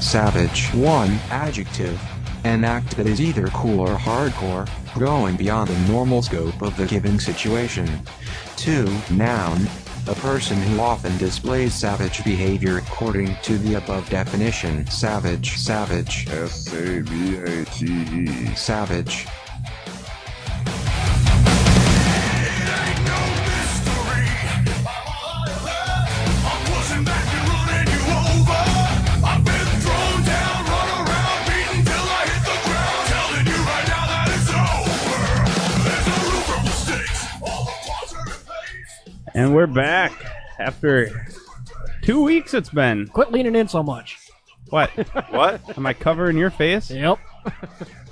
Savage. 1. Adjective. An act that is either cool or hardcore, going beyond the normal scope of the given situation. 2. Noun. A person who often displays savage behavior according to the above definition. Savage. Savage. S-A-V-A-G-E. Savage. And we're back after 2 weeks. It's been. Quit leaning in so much. What? What? Am I covering your face? Yep.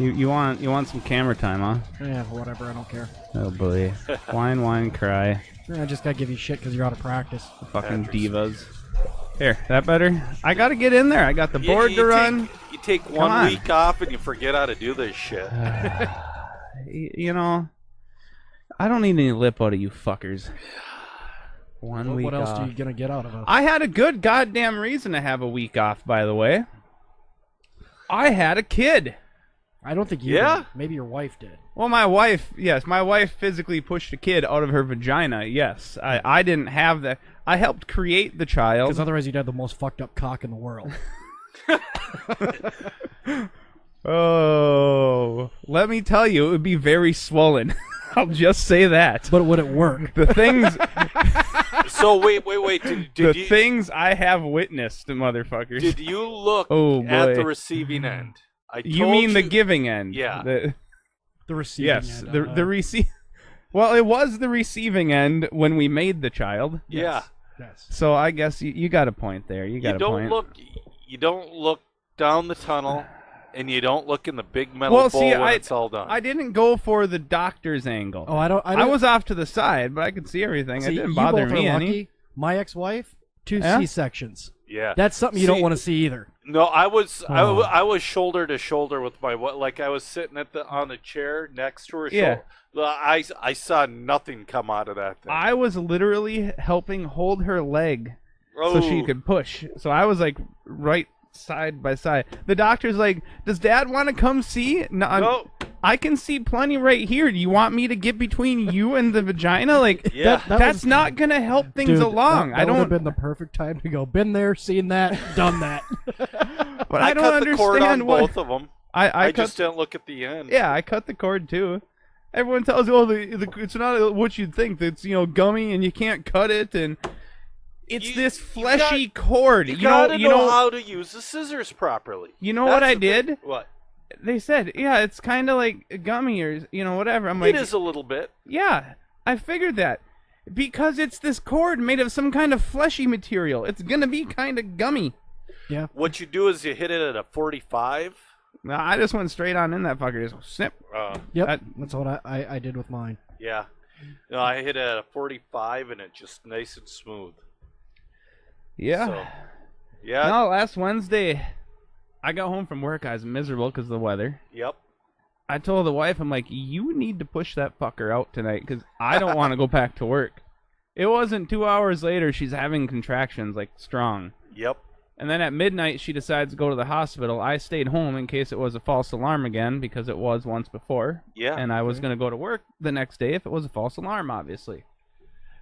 You want some camera time, huh? Yeah, whatever. I don't care. Oh boy. Whine, cry. I just gotta give you shit because you're out of practice. Fucking divas. Here, that better? I gotta get in there. I got the board to run. You take 1 week off and you forget how to do this shit. You know, I don't need any lip out of you fuckers. 1 week What else off. are you gonna get out of it? I had a good goddamn reason to have a week off, by the way. I had a kid. I don't think you did. Maybe your wife did. Well, my wife physically pushed a kid out of her vagina, yes. I didn't have that. I helped create the child. Because otherwise you'd have the most fucked up cock in the world. Oh, let me tell you, it would be very swollen. I'll just say that. But would it work? The things... So, wait. Did the things I have witnessed, motherfuckers. Did you look at the receiving end? You mean the giving end? Yeah. The receiving end. Yes, the receive. Well, it was the receiving end when we made the child. Yeah. Yes. So I guess you got a point there. You don't look down the tunnel, and you don't look in the big metal bowl when it's all done. I didn't go for the doctor's angle. Oh, I don't. I was off to the side, but I could see everything. See, it didn't bother me any. Lucky. My ex-wife, 2 C-sections. Yeah. That's something you don't want to see either. No, I was shoulder to shoulder with my wife. Like I was sitting on a chair next to her shoulder. I saw nothing come out of that thing. I was literally helping hold her leg so she could push. So I was like right side by side. The doctor's like, "Does Dad want to come see?" No. I can see plenty right here. Do you want me to get between you and the vagina? Like, that's not gonna help things along. That would have been the perfect time to go. Been there, seen that, done that. But I don't cut understand the cord on both of them. I just didn't look at the end. Yeah, I cut the cord too. Everyone tells you, it's not what you'd think. It's gummy and you can't cut it, and it's this fleshy cord. You gotta know how to use the scissors properly. You know what I did? What? They said, yeah, it's kind of like a gummy or, whatever. I'm like, it is a little bit. Yeah, I figured that. Because it's this cord made of some kind of fleshy material. It's going to be kind of gummy. Yeah. What you do is you hit it at a 45. No, I just went straight on in that fucker. Just snip. Yep, that's what I did with mine. Yeah. No, I hit it at a 45 and it's just nice and smooth. Yeah. So, yeah. No, last Wednesday... I got home from work. I was miserable because of the weather. Yep. I told the wife, I'm like, you need to push that fucker out tonight because I don't want to go back to work. It wasn't 2 hours later, she's having contractions, like, strong. Yep. And then at midnight, she decides to go to the hospital. I stayed home in case it was a false alarm again because it was once before. Yeah. And I was going to go to work the next day if it was a false alarm, obviously.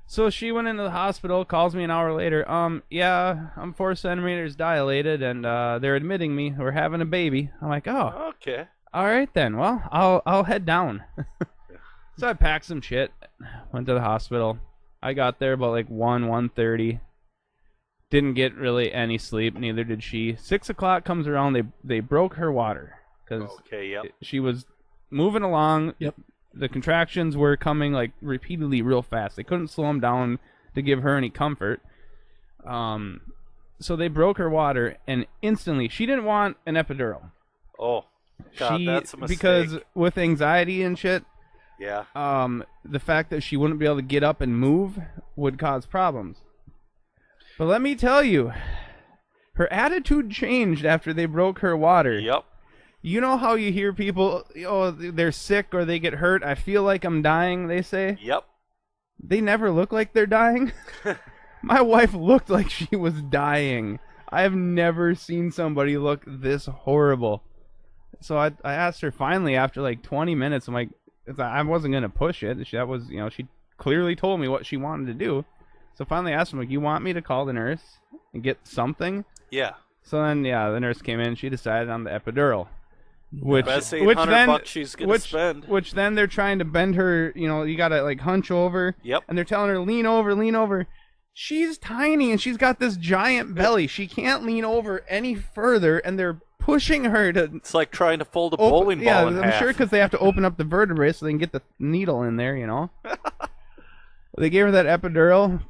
So she went into the hospital, calls me an hour later. Yeah, I'm 4 centimeters dilated, and they're admitting me. We're having a baby. I'm like, oh. Okay. All right, then. Well, I'll head down. So I packed some shit, went to the hospital. I got there about like 1:30. Didn't get really any sleep, neither did she. 6 o'clock comes around, they broke her water. Cause she was moving along. Yep. The contractions were coming like repeatedly real fast. They couldn't slow them down to give her any comfort. So they broke her water, and instantly, she didn't want an epidural. Oh, God, that's a mistake. Because with anxiety and shit, yeah. The fact that she wouldn't be able to get up and move would cause problems. But let me tell you, her attitude changed after they broke her water. Yep. You know how you hear people, they're sick or they get hurt? I feel like I'm dying, they say? Yep. They never look like they're dying. My wife looked like she was dying. I have never seen somebody look this horrible. So I asked her finally after like 20 minutes. I'm like, I wasn't gonna push it. That was, she clearly told me what she wanted to do. So finally I asked her, like, you want me to call the nurse and get something? Yeah. So then, the nurse came in. She decided on the epidural. Which $800 she's gonna spend. Which then they're trying to bend her. You gotta like hunch over. Yep. And they're telling her lean over, lean over. She's tiny and she's got this giant belly. She can't lean over any further, and they're pushing her to. It's like trying to fold a bowling ball yeah, in I'm half. sure because they have to open up the vertebrae so they can get the needle in there. They gave her that epidural.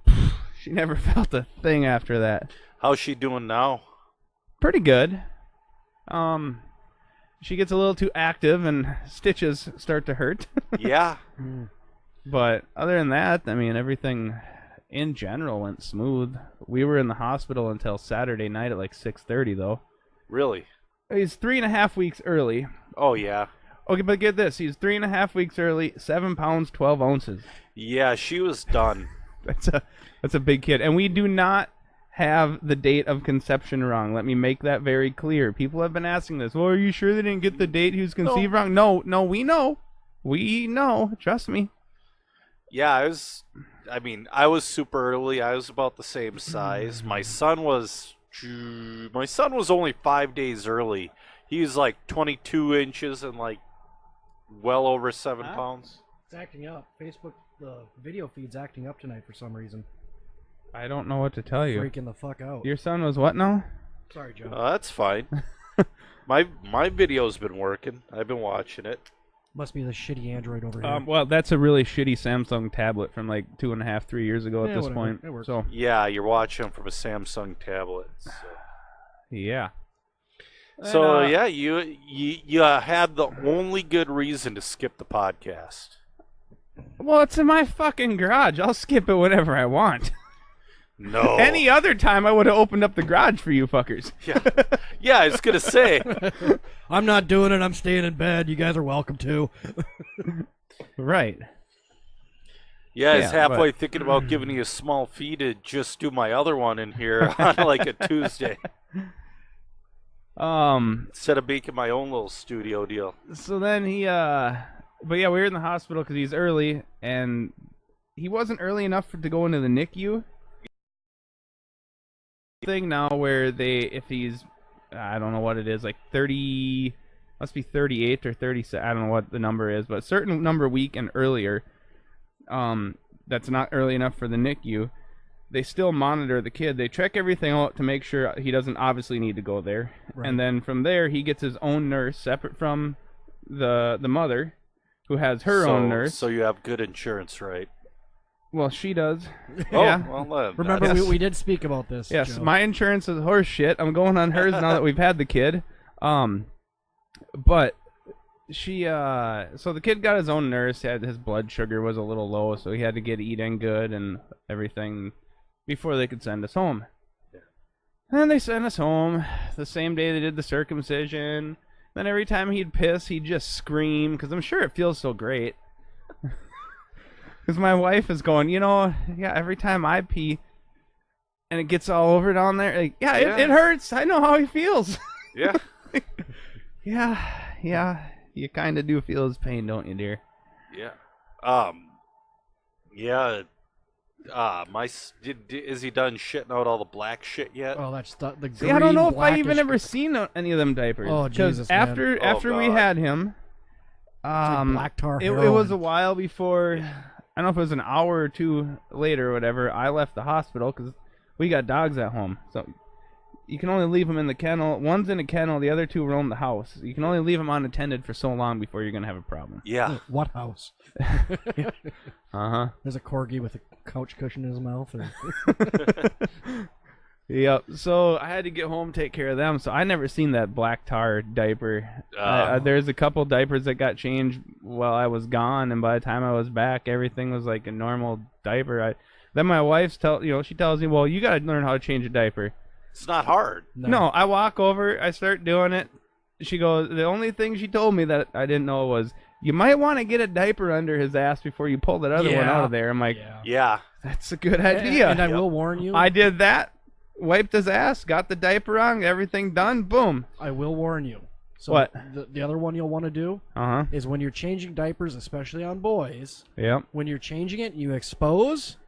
She never felt a thing after that. How's she doing now? Pretty good. She gets a little too active and stitches start to hurt. Yeah. But other than that, I mean, everything in general went smooth. We were in the hospital until Saturday night at like 6:30 though. Really? He's 3.5 weeks early. Oh, yeah. Okay, but get this. He's 3.5 weeks early, 7 pounds, 12 ounces. Yeah, she was done. That's a big kid. And we do not have the date of conception wrong. Let me make that very clear. People have been asking this. Well, are you sure they didn't get the date he was conceived wrong? No, we know. We know. Trust me. Yeah, I was super early. I was about the same size. My son was only 5 days early. He was like 22 inches and like well over 7 pounds. It's acting up. Facebook, the video feed's acting up tonight for some reason. I don't know what to tell you. Freaking the fuck out. Your son was what now? Sorry, Joe. That's fine. My video's been working. I've been watching it. Must be the shitty Android over here. Well, that's a really shitty Samsung tablet from like 2.5, 3 years ago at this whatever. point. It works. So Yeah, you're watching from a Samsung tablet. yeah. So yeah, you had the only good reason to skip the podcast. Well, it's in my fucking garage. I'll skip it whenever I want. No. Any other time, I would have opened up the garage for you fuckers. Yeah, I was gonna say. I'm not doing it. I'm staying in bed. You guys are welcome to. Right. Yeah, I was halfway thinking about giving you a small fee to just do my other one in here on like a Tuesday. Instead of making my own little studio deal. So then but yeah, we were in the hospital because he's early, and he wasn't early enough to go into the NICU. Thing now where if he's, I don't know what it is, like 30, must be 38 or 37, I don't know what the number is, but a certain number week and earlier, that's not early enough for the NICU, they still monitor the kid. They check everything out to make sure he doesn't obviously need to go there. Right. And then from there, he gets his own nurse separate from the mother, who has her own nurse. So you have good insurance, right? Well, she does. Oh, yeah. Well, remember, we did speak about this. Yes, Joe. My insurance is horse shit. I'm going on hers now that we've had the kid. But she, so the kid got his own nurse. His blood sugar was a little low, so he had to get eating good and everything before they could send us home. Yeah. And they sent us home the same day they did the circumcision. Then every time he'd piss, he'd just scream, because I'm sure it feels so great. Because my wife is going, every time I pee and it gets all over down there, like, it hurts. I know how he feels. Yeah. Yeah. You kind of do feel his pain, don't you, dear? Yeah. Yeah. Is he done shitting out all the black shit yet? Oh, that's the green. See, I don't know if I even ever seen any of them diapers. Oh, Jesus, after we had him, like black tar it was a while before. I don't know if it was an hour or two later or whatever. I left the hospital because we got dogs at home, so you can only leave them in the kennel. One's in a kennel, the other two roam the house. You can only leave them unattended for so long before you're gonna have a problem. Yeah. What house? There's a corgi with a couch cushion in his mouth. Yep. So I had to get home, take care of them. So I never seen that black tar diaper. There's a couple diapers that got changed while I was gone, and by the time I was back, everything was like a normal diaper. Then my wife's she tells me, well, you got to learn how to change a diaper. It's not hard. No, I walk over, I start doing it. She goes, the only thing she told me that I didn't know was, you might want to get a diaper under his ass before you pull that other one out of there. I'm like, yeah, that's a good idea. And I will warn you. I did that. wiped his ass, got the diaper on, everything done, boom. I will warn you. So What? The other one you'll want to do Uh-huh. is when you're changing diapers, especially on boys, Yep. when you're changing it, you expose,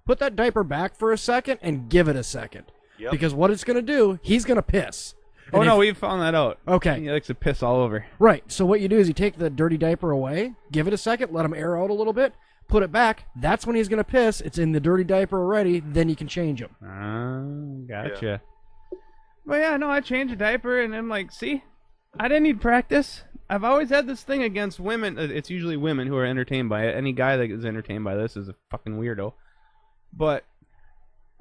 put that diaper back for a second and give it a second. Yep. Because what it's going to do, he's going to piss. Oh, And no, if- we found that out. Okay. He likes to piss all over. Right. So what you do is you take the dirty diaper away, give it a second, let him air out a little bit, put it back. That's when he's going to piss. It's in the dirty diaper already. Then you can change him. Gotcha. But yeah, no, I changed a diaper, and I'm like, see, I didn't need practice. I've always had this thing against women. It's usually women who are entertained by it. Any guy that is entertained by this is a fucking weirdo. But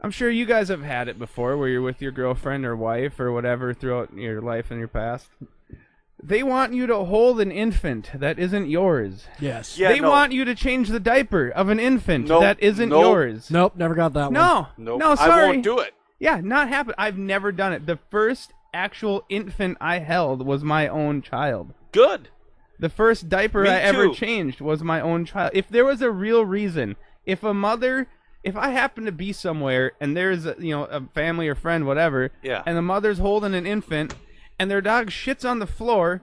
I'm sure you guys have had it before where you're with your girlfriend or wife or whatever throughout your life and your past. They want you to hold an infant that isn't yours. Yes. Yeah, they no. want you to change the diaper of an infant Nope, that isn't nope. yours. Nope. Never got that one. No. Nope. No, sorry. I won't do it. Yeah, not happen. I've never done it. The first actual infant I held was my own child. Good. The first diaper Me I ever too. changed was my own child. If there was a real reason, if I happen to be somewhere and there's a family or friend, whatever, Yeah. and the mother's holding an infant and their dog shits on the floor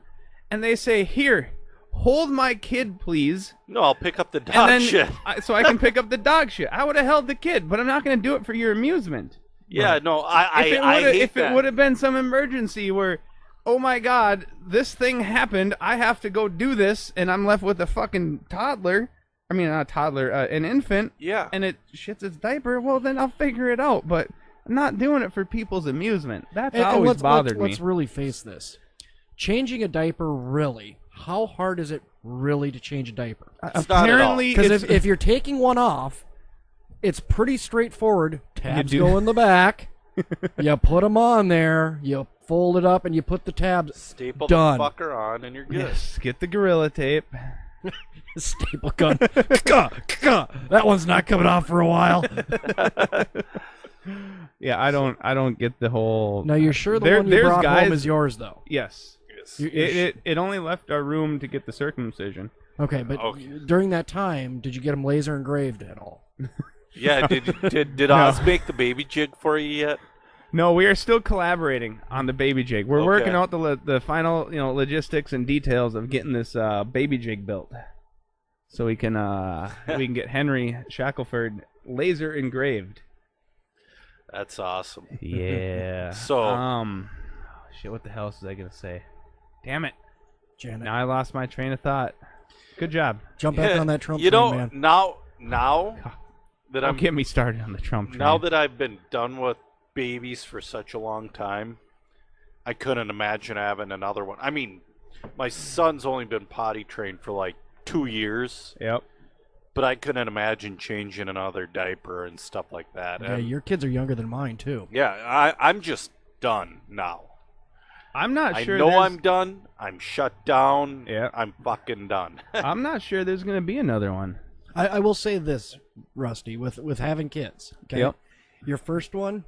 and they say, "Here, hold my kid, please." No, I'll pick up the dog And then shit. so I can pick up the dog shit. I would have held the kid, but I'm not going to do it for your amusement. Yeah, no, I hate If that. it would have been some emergency where, oh my God, this thing happened, I have to go do this, and I'm left with a fucking toddler. I mean, not a toddler, an infant. Yeah. And it shits its diaper. Well, then I'll figure it out. But I'm not doing it for people's amusement. That's And always bothered me. Let's really face this. Changing a diaper, really, how hard is it really to change a diaper? It's not at all. Apparently, Because it's if you're taking one off, it's pretty straightforward. Tabs do- go in the back. You put them on there. You fold it up and you put the tabs. Staple Done. the fucker on and you're good. yes, get the Gorilla Tape. Staple gun. That one's not coming off for a while. Yeah, I don't get the whole. Now you're sure the There- one you there's brought guys- home is yours, though. Yes. Yes. It only left our room to get the circumcision. Okay, but Okay. during that time, did you get them laser engraved at all? Yeah, did Oz make the baby jig for you yet? No, we are still collaborating on the baby jig. We're Okay. working out the final logistics and details of getting this baby jig built, so we can get Henry Shackelford laser engraved. That's awesome. Yeah. So- shit. What the hell was I gonna say? Damn it! Janet, Now I lost my train of thought. Good job. jump back on that Trump You train, know, man. now that Don't I'm get me started on the Trump train. now that I've been done with babies for such a long time, I couldn't imagine having another one. I mean, my son's only been potty trained for like 2 years, Yep. but I couldn't imagine changing another diaper and stuff like that. Yeah, And your kids are younger than mine, too. yeah, I'm just done now. I'm not I sure. know there's- I'm done. I'm shut down. Yeah. I'm fucking done. I'm not sure there's gonna be another one. I will say this, Rusty, with having kids. Okay? Yep. Your first one,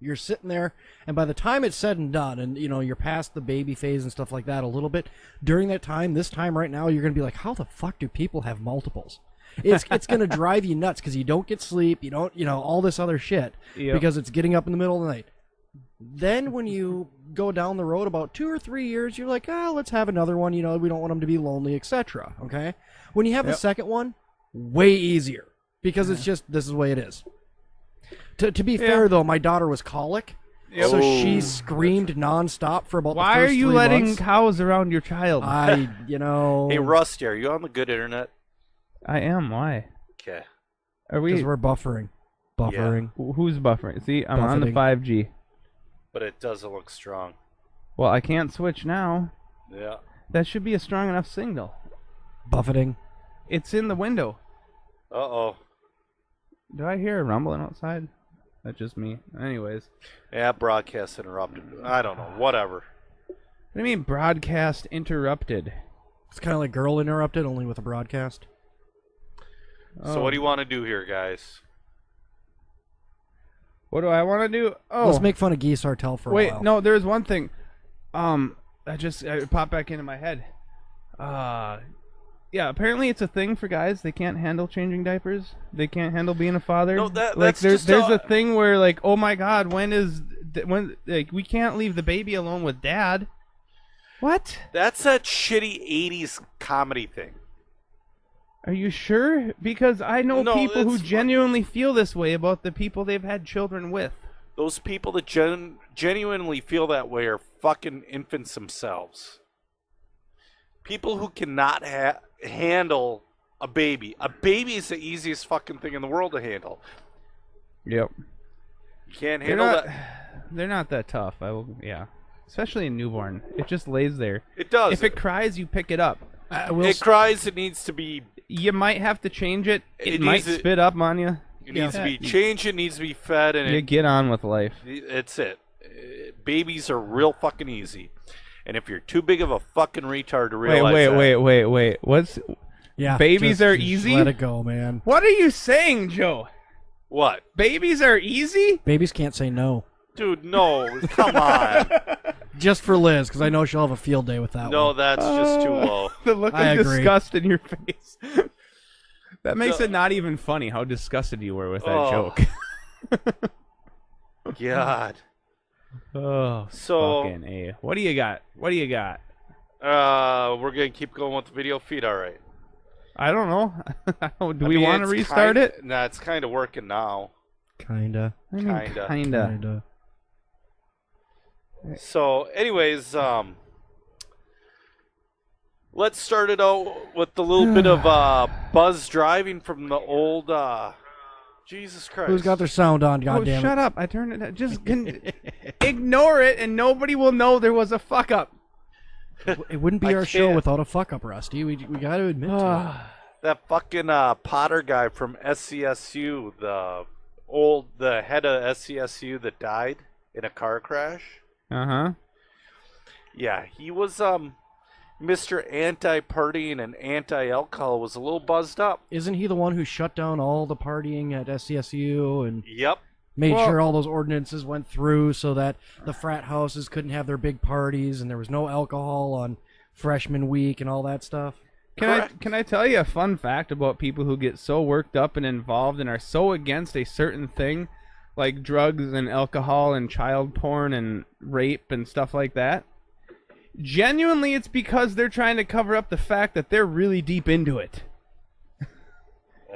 you're sitting there, and by the time it's said and done, and you're past the baby phase and stuff like that a little bit, during that time, this time right now, you're gonna be like, how the fuck do people have multiples? It's gonna drive you nuts because you don't get sleep, you don't, all this other shit Yep. because it's getting up in the middle of the night. Then when you go down the road about 2 or 3 years, you're like, let's have another one. We don't want them to be lonely, etc. Okay. When you have the Yep. second one, way easier because it's just this is the way it is. To be fair though, my daughter was colic, Yep. so Oh. she screamed nonstop for about. Why the are first you 3 letting months. cows around your child? Hey, Rusty, are you on the good internet? I am. Why? Okay. Are we? because we're buffering. Who's buffering? See, I'm on the Buffeting. 5G. But it doesn't look strong. Well, I can't switch now. Yeah. That should be a strong enough signal. Buffeting. It's in the window. Uh-oh. Do I hear a rumbling outside? That's just me. Anyways. Yeah, broadcast interrupted. I don't know. Whatever. What do you mean broadcast interrupted? It's kind of like Girl Interrupted, only with a broadcast. So what do you want to do here, guys? What do I want to do? Oh, Let's make fun of Guy Sartell for a wait. while. No, there's one thing. It popped back into my head. Yeah, apparently it's a thing for guys. They can't handle changing diapers. They can't handle being a father. No, like that's there's just a thing where like, oh my God, when like we can't leave the baby alone with dad. What? That's that shitty 80s comedy thing. Are you sure? Because I know No, people who it's genuinely feel this way about the people they've had children with. Those people that genuinely feel that way are fucking infants themselves. People who cannot handle a baby. A baby is the easiest fucking thing in the world to handle. Yep. You can't handle that. They're not that tough. Yeah. Especially a newborn. It just lays there. It does. If it cries, you pick it up. It cries, it needs to be... You might have to change it. It might needs to- spit up on you. It needs to be changed, it needs to be fed, and You get on with life. It's it. Babies are real fucking easy. And if you're too big of a fucking retard to realize Wait. What's... Yeah, Babies are just easy? Let it go, man. What are you saying, Joe? What? Babies are easy? Babies can't say no. Dude, no. Come on. Just for Liz, because I know she'll have a field day with that No, one. that's just too low. The look I of agree. disgust in your face. That makes it not even funny how disgusted you were with that joke. God. Oh, So- fucking A. What do you got? We're going to keep going with the video feed, all right. I don't know. Do I we mean, want to it's restart it? Nah, it's kind of working now. Kinda. I mean, kinda. kinda. So, anyways, let's start it out with a little bit of buzz driving from the old. Jesus Christ! Who's got their sound on? Oh, Goddamn shut up! I turned it. Just ignore it, and nobody will know there was a fuck up. It wouldn't be I our show can't. without a fuck up, Rusty. We got to admit to it. That fucking Potter guy from SCSU, the head of SCSU that died in a car crash. Uh-huh. Yeah, he was Mr. Anti-partying and anti-alcohol, was a little buzzed up. Isn't he the one who shut down all the partying at SCSU and Yep. made Well- sure all those ordinances went through so that the frat houses couldn't have their big parties and there was no alcohol on freshman week and all that stuff? Can I tell you a fun fact about people who get so worked up and involved and are so against a certain thing, like drugs and alcohol and child porn and rape and stuff like that? Genuinely, it's because they're trying to cover up the fact that they're really deep into it.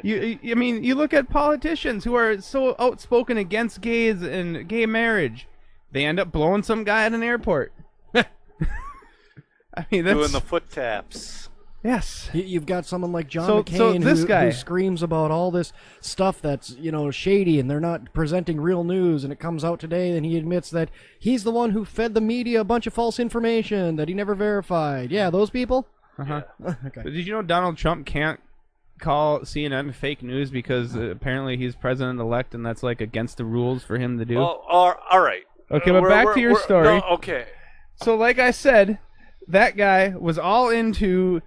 I mean, you look at politicians who are so outspoken against gays and gay marriage. They end up blowing some guy at an airport. I mean, that's... Doing the foot taps. Yes. You've got someone like John So McCain this guy- who screams about all this stuff that's, shady and they're not presenting real news, and it comes out today and he admits that he's the one who fed the media a bunch of false information that he never verified. Yeah, those people? Uh-huh. Okay. Did you know Donald Trump can't call CNN fake news because apparently he's president-elect and that's like against the rules for him to do? Oh, all right. Okay, but back to your story. No, okay. So like I said, that guy was all into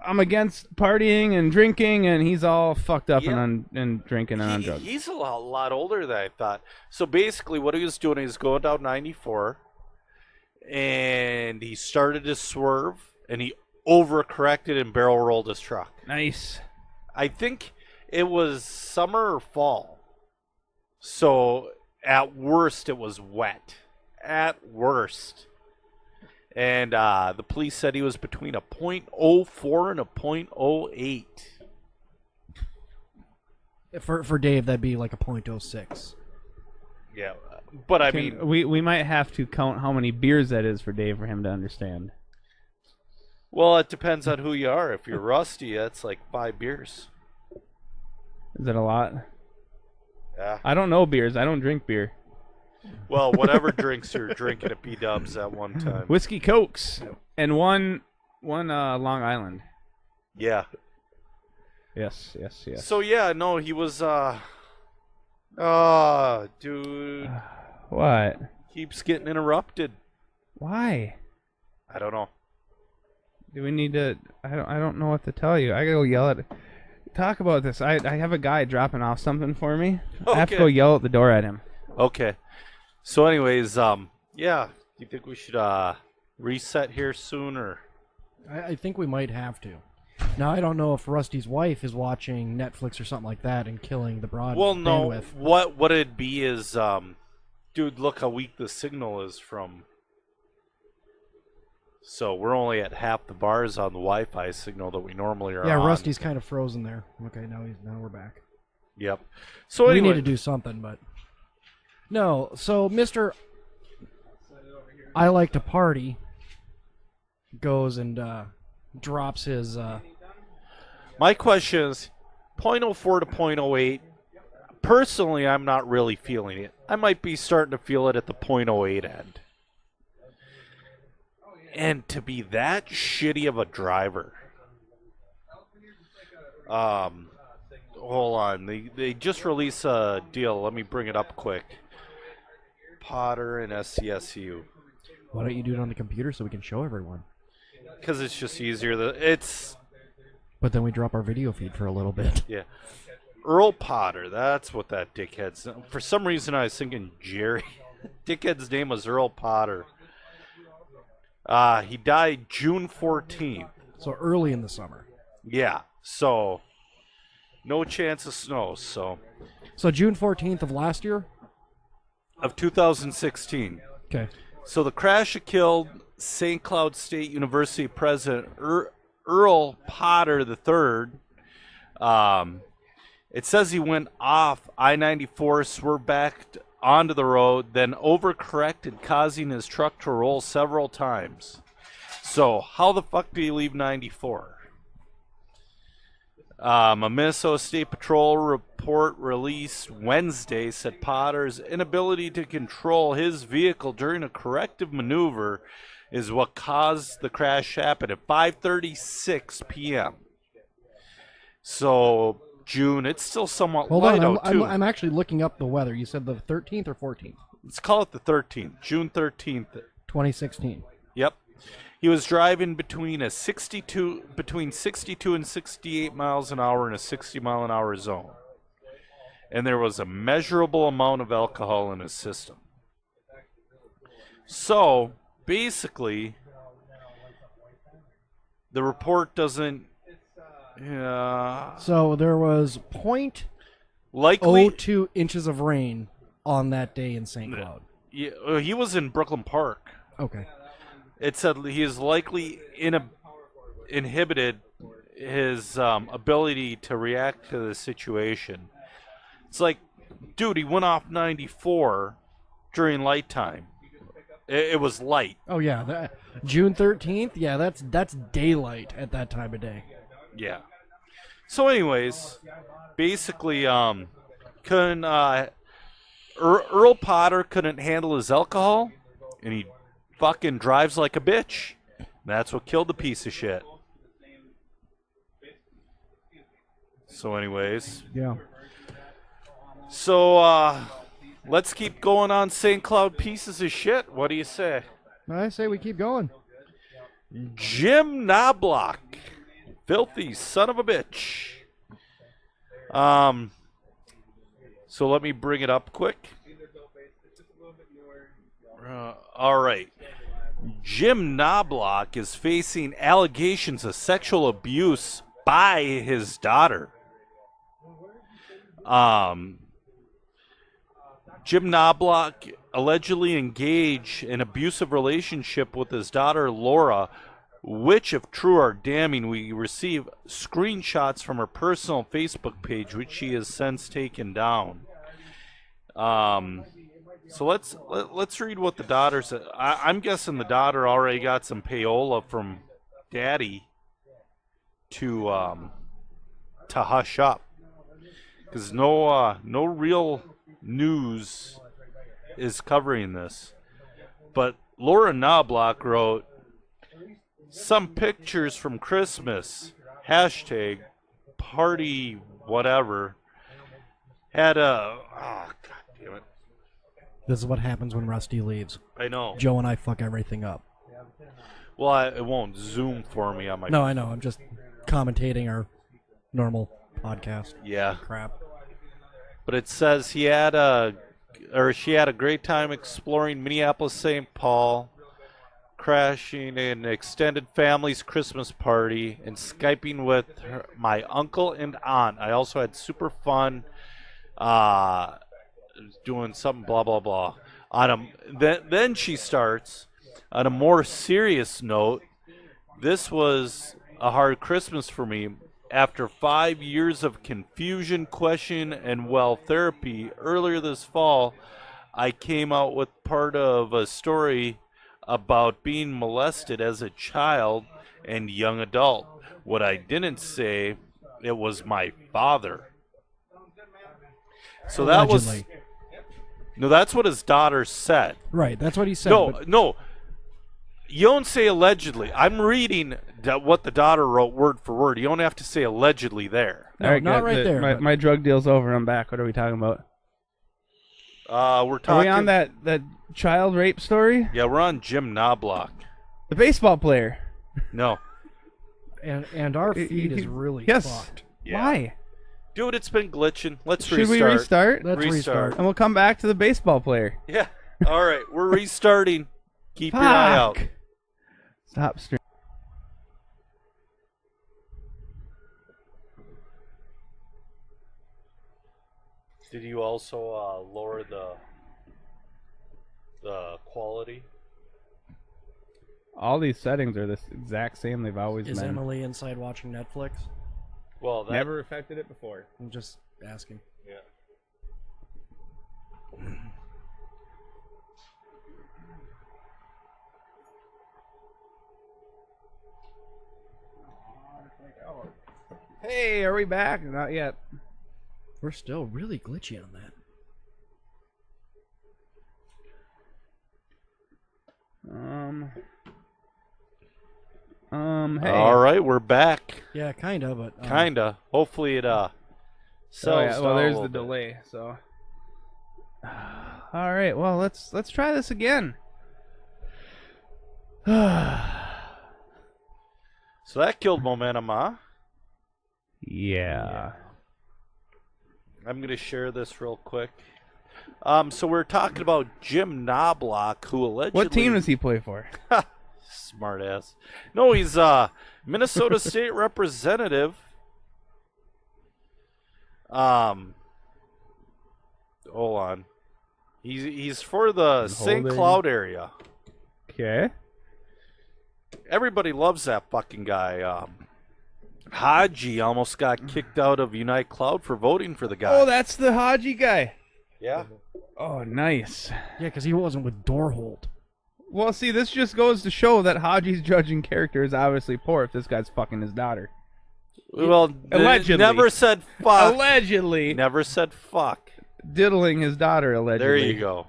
I'm against partying and drinking, and he's all fucked up and drinking and on drugs. He's a lot older than I thought. So basically what he was doing is going down 94, and he started to swerve, and he overcorrected and barrel rolled his truck. Nice. I think it was summer or fall. So at worst it was wet. At worst. And the police said he was between a .04 and a .08. For Dave, that'd be like a .06. Yeah, but I mean, We might have to count how many beers that is for Dave for him to understand. well, it depends on who you are. If you're rusty, that's like 5 beers. Is that a lot? Yeah. I don't know beers. I don't drink beer. Well, whatever drinks you're drinking at P-Dubs at one time. Whiskey Cokes and one Long Island. Yeah. Yes. So yeah, no, he was dude, What? keeps getting interrupted. Why? I don't know. Do we need to? I don't know what to tell you. I gotta go yell at. Talk about this. I have a guy dropping off something for me. I have to Okay. go yell at the door at him. Okay. So anyways, yeah, you think we should reset here soon, or I think we might have to. Now, I don't know if Rusty's wife is watching Netflix or something like that and killing the broad Well, no. bandwidth. What it'd be is, dude, look how weak the signal is from. So we're only at half the bars on the Wi-Fi signal that we normally are Yeah, on. Rusty's kind of frozen there. Okay, now we're back. Yep. So We anyway, need to do something, but no. So Mr. I like to party goes and drops his. my question is, .04 to .08. Personally, I'm not really feeling it. I might be starting to feel it at the .08 end. And to be that shitty of a driver. Hold on. They just released a deal. Let me bring it up quick. Potter and SCSU. Why don't you do it on the computer so we can show everyone? Because it's just easier. But then we drop our video feed for a little bit. Yeah. Earl Potter. That's what that dickhead's. For some reason, I was thinking Jerry. Dickhead's name was Earl Potter. He died June 14th. So early in the summer. Yeah. So, no chance of snow. So, June 14th of last year? of 2016. Okay. So the crash had killed St. Cloud State University President Earl Potter III. It says he went off I-94, swerved back onto the road, then overcorrected, causing his truck to roll several times. So how the fuck do you leave 94? A Minnesota State Patrol report released Wednesday said Potter's inability to control his vehicle during a corrective maneuver is what caused the crash to happen at 5:36 p.m. So, June, it's still somewhat Hold light on, out, too. I'm actually looking up the weather. You said the 13th or 14th? Let's call it the 13th, June 13th. 2016. Yep. He was driving between 62 and 68 miles an hour in a 60 mile an hour zone. And there was a measurable amount of alcohol in his system. So, basically, the report doesn't... So there was likely 0.02 inches of rain on that day in St. Cloud. Yeah, he was in Brooklyn Park. Okay. It said he is likely inhibited his ability to react to the situation. It's like, dude, he went off 94 during light time. It was light. Oh yeah, June 13th. Yeah, that's daylight at that time of day. Yeah. So, anyways, basically, couldn't Earl Potter couldn't handle his alcohol, and he fucking drives like a bitch. That's what killed the piece of shit. So, anyways. Yeah. So, let's keep going on St. Cloud pieces of shit. What do you say? I say we keep going. Jim Knobloch. Filthy son of a bitch. So let me bring it up quick. All right. Jim Knobloch is facing allegations of sexual abuse by his daughter. Jim Knobloch allegedly engaged in an abusive relationship with his daughter Laura, which, if true, are damning. We receive screenshots from her personal Facebook page, which she has since taken down. So let's read what the daughter said. I'm guessing the daughter already got some payola from daddy to hush up, because no real news is covering this. But Laura Knobloch wrote, "Some pictures from Christmas, hashtag party whatever, had a..." Oh, God damn it. This is what happens when Rusty leaves. I know. Joe and I fuck everything up. Well, it won't zoom for me on my... No, I know. I'm just commentating our normal podcast. Yeah. Crap. But it says she had a great time exploring Minneapolis, St. Paul. crashing an extended family's Christmas party and Skyping with my uncle and aunt. I also had super fun doing something blah blah blah. Then she starts on a more serious note. This was a hard Christmas for me. After 5 years of confusion, question, and therapy, earlier this fall, I came out with part of a story about being molested as a child and young adult. What I didn't say, it was my father. So that Allegedly. no, that's what his daughter said. Right, that's what he said. No, but no, you don't say allegedly. I'm reading what the daughter wrote word for word. You don't have to say allegedly there. No, All right, not good. right there, My, but- my drug deal's over. I'm back. What are we talking about? We're Are talking. we on that child rape story? Yeah, we're on Jim Knobloch. The baseball player. No, and our feed is really Yes. fucked. Yeah. Why? dude, it's been glitching. Let's Should restart. we restart? Let's restart. And we'll come back to the baseball player. Yeah. All right, we're restarting. Keep your eye out. Fuck. Stop stream. Did you also lower the quality? All these settings are the exact same they've always Is been. Emily inside watching Netflix? Well, that, Never affected it before. I'm just asking. Yeah. Hey, are we back? Not yet. We're still really glitchy on that. Hey. All right, we're back. Yeah, kind of, but Kinda. Hopefully it sells. Oh, yeah. Well, down a there's little the bit. delay. So. All right. Well, let's try this again. So that killed momentum, huh? Yeah. I'm gonna share this real quick. So we're talking about Jim Knobloch, who allegedly. What team does he play for? Smart ass. No, he's Minnesota State representative. Hold on. He's for the St. holding. Cloud area. Okay. Everybody loves that fucking guy. Haji almost got kicked out of Unite Cloud for voting for the guy. Oh, that's the Haji guy. yeah. Oh, nice. yeah, because he wasn't with Dorholt. Well, see, this just goes to show that Haji's judging character is obviously poor if this guy's fucking his daughter. Well, Allegedly. never said fuck. Allegedly. Never said fuck. Diddling his daughter, allegedly. There you go.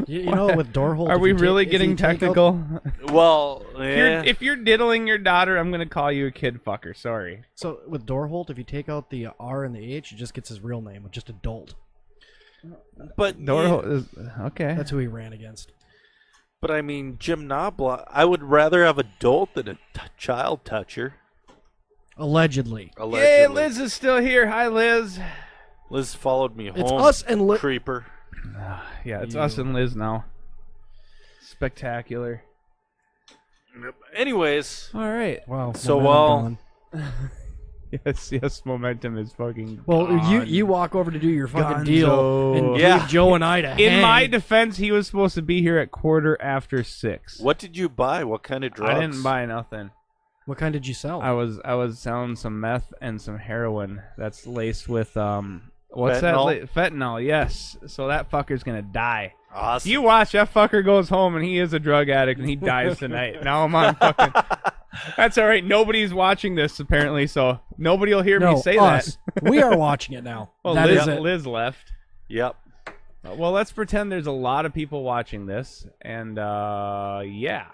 You know, with Dorholt. Are if we you ta- really if you getting take out- technical? Well, yeah. If you're diddling your daughter, I'm going to call you a kid fucker. Sorry. So with Dorholt, if you take out the R and the H, it just gets his real name, just adult. But Doro is okay. That's who he ran against. But I mean, Jim Knobloch, I would rather have adult than a child toucher. Allegedly. Yay, Allegedly. Liz is still here. Hi, Liz. Liz followed me home. It's us and Creeper. Yeah, it's us and Liz now. Spectacular. Anyways, All right. Wow. So, momentum well- gone. Yes, momentum is fucking Well, gone. you walk over to do your fucking Gonzo. deal and Yeah. leave Joe and I to In hang. my defense, he was supposed to be here at 6:15. what did you buy? What kind of drugs? I didn't buy nothing. What kind did you sell? I was selling some meth and some heroin that's laced with what's Fentanyl? that? Fentanyl. Yes. So that fucker's gonna die. Awesome. You watch, that fucker goes home and he is a drug addict and he dies tonight. Now I'm on fucking. That's all right. Nobody's watching this apparently, so nobody will hear no, me say us. We are watching it now. that. Well, That Liz, is it. Liz left. Yep. Well, let's pretend there's a lot of people watching this, and yeah.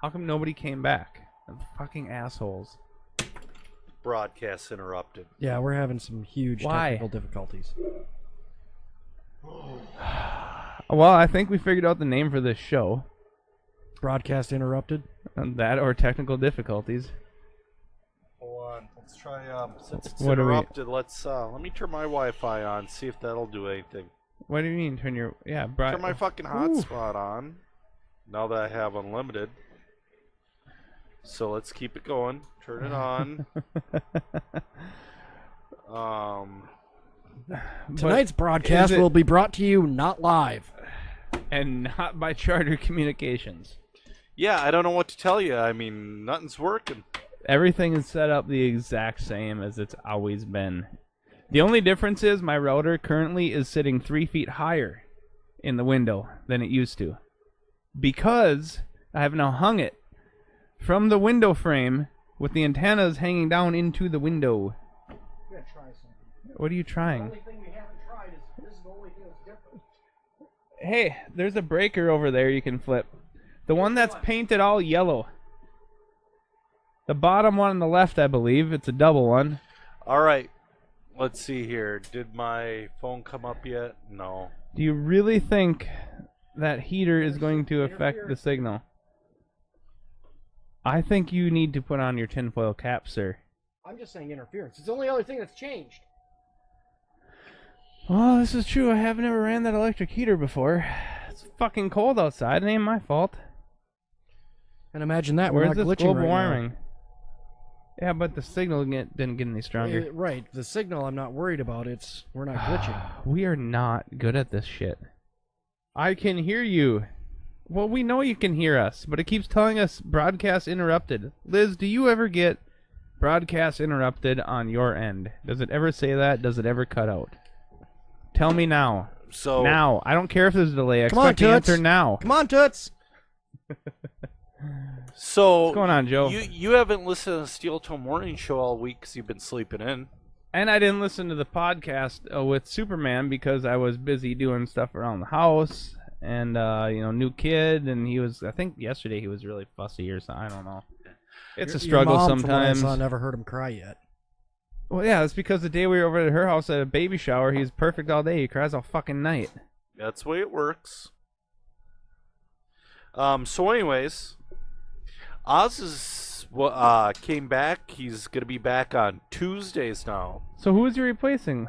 How come nobody came back? Fucking assholes. Broadcast interrupted. Yeah, we're having some huge Why? technical difficulties. Well, I think we figured out the name for this show. Broadcast interrupted. And that or technical difficulties. Hold on. Let's try. Since it's What do we- interrupted, let me turn my Wi-Fi on. See if that'll do anything. What do you mean? Turn your Turn my fucking hotspot on. now that I have unlimited. So let's keep it going. Turn it on. Tonight's broadcast will be brought to you not live. And not by Charter Communications. Yeah, I don't know what to tell you. I mean, nothing's working. Everything is set up the exact same as it's always been. The only difference is my router currently is sitting 3 feet higher in the window than it used to. Because I have now hung it from the window frame with the antennas hanging down into the window. I'm gonna try something. What are you trying? The only thing we haven't tried is this is the only thing that's different. Hey, there's a breaker over there you can flip. The one that's painted all yellow. The bottom one on the left, I believe. It's a double one. All right. Let's see here. Did my phone come up yet? No. Do you really think that heater is going to affect the signal? I think you need to put on your tinfoil cap, sir. I'm just saying interference. It's the only other thing that's changed. Well, this is true. I have never ran that electric heater before. It's fucking cold outside. It ain't my fault. And imagine that we're Where's not this glitching global right warming? Yeah, but the signal didn't get any stronger. Right. The signal I'm not worried about. We're not glitching. We are not good at this shit. I can hear you. Well, we know you can hear us, but it keeps telling us broadcast interrupted. Liz, do you ever get broadcast interrupted on your end? Does it ever say that? Does it ever cut out? Tell me now. So Now. I don't care if there's a delay. I Come on, expect the Toots. answer now. Come on, Toots. So What's going on, Joe? You haven't listened to the Steel Toe Morning Show all week because you've been sleeping in. And I didn't listen to the podcast with Superman because I was busy doing stuff around the house and new kid, and I think yesterday he was really fussy or something. I don't know. It's a struggle your mom, sometimes. From what I saw, never heard him cry yet. Well, yeah, that's because the day we were over at her house at a baby shower, he's perfect all day. He cries all fucking night. That's the way it works. So anyways, Oz came back. He's going to be back on Tuesdays now. So who is you replacing?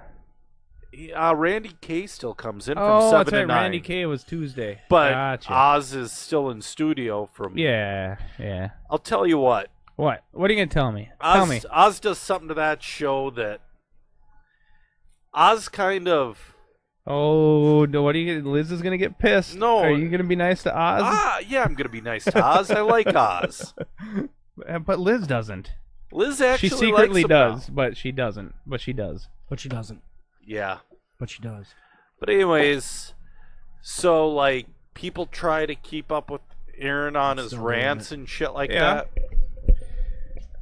Randy K still comes in from Oh, 7 that's to right. 9. Randy K was Tuesday. But Gotcha. Oz is still in studio from... Yeah. I'll tell you what. What? What are you going to tell me? Tell me. Oz does something to that show that... Oz kind of... Oh, what are you? Liz is gonna get pissed. No. Are you gonna be nice to Oz? Yeah, I'm gonna be nice to Oz. I like Oz. But Liz doesn't. Liz actually She secretly likes him does, now. but she doesn't. But she does. But she doesn't. Yeah. But she does. But anyways, so like people try to keep up with Aaron on his Still rants and shit like Yeah. that.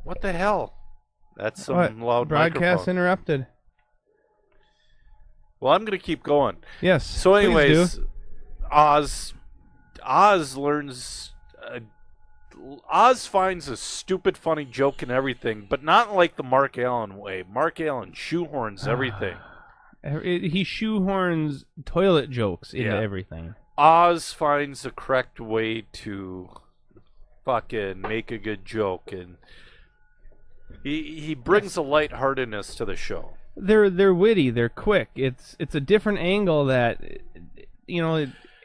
What the hell? That's some What? loud Broadcast microphone. interrupted. Well, I'm gonna keep going. Yes. So, please anyways, do. Oz learns. Oz finds a stupid, funny joke in everything, but not like the Mark Allen way. Mark Allen shoehorns everything. He shoehorns toilet jokes into Yeah. everything. Oz finds the correct way to fucking make a good joke, and he brings a lightheartedness to the show. They're witty. They're quick. It's a different angle that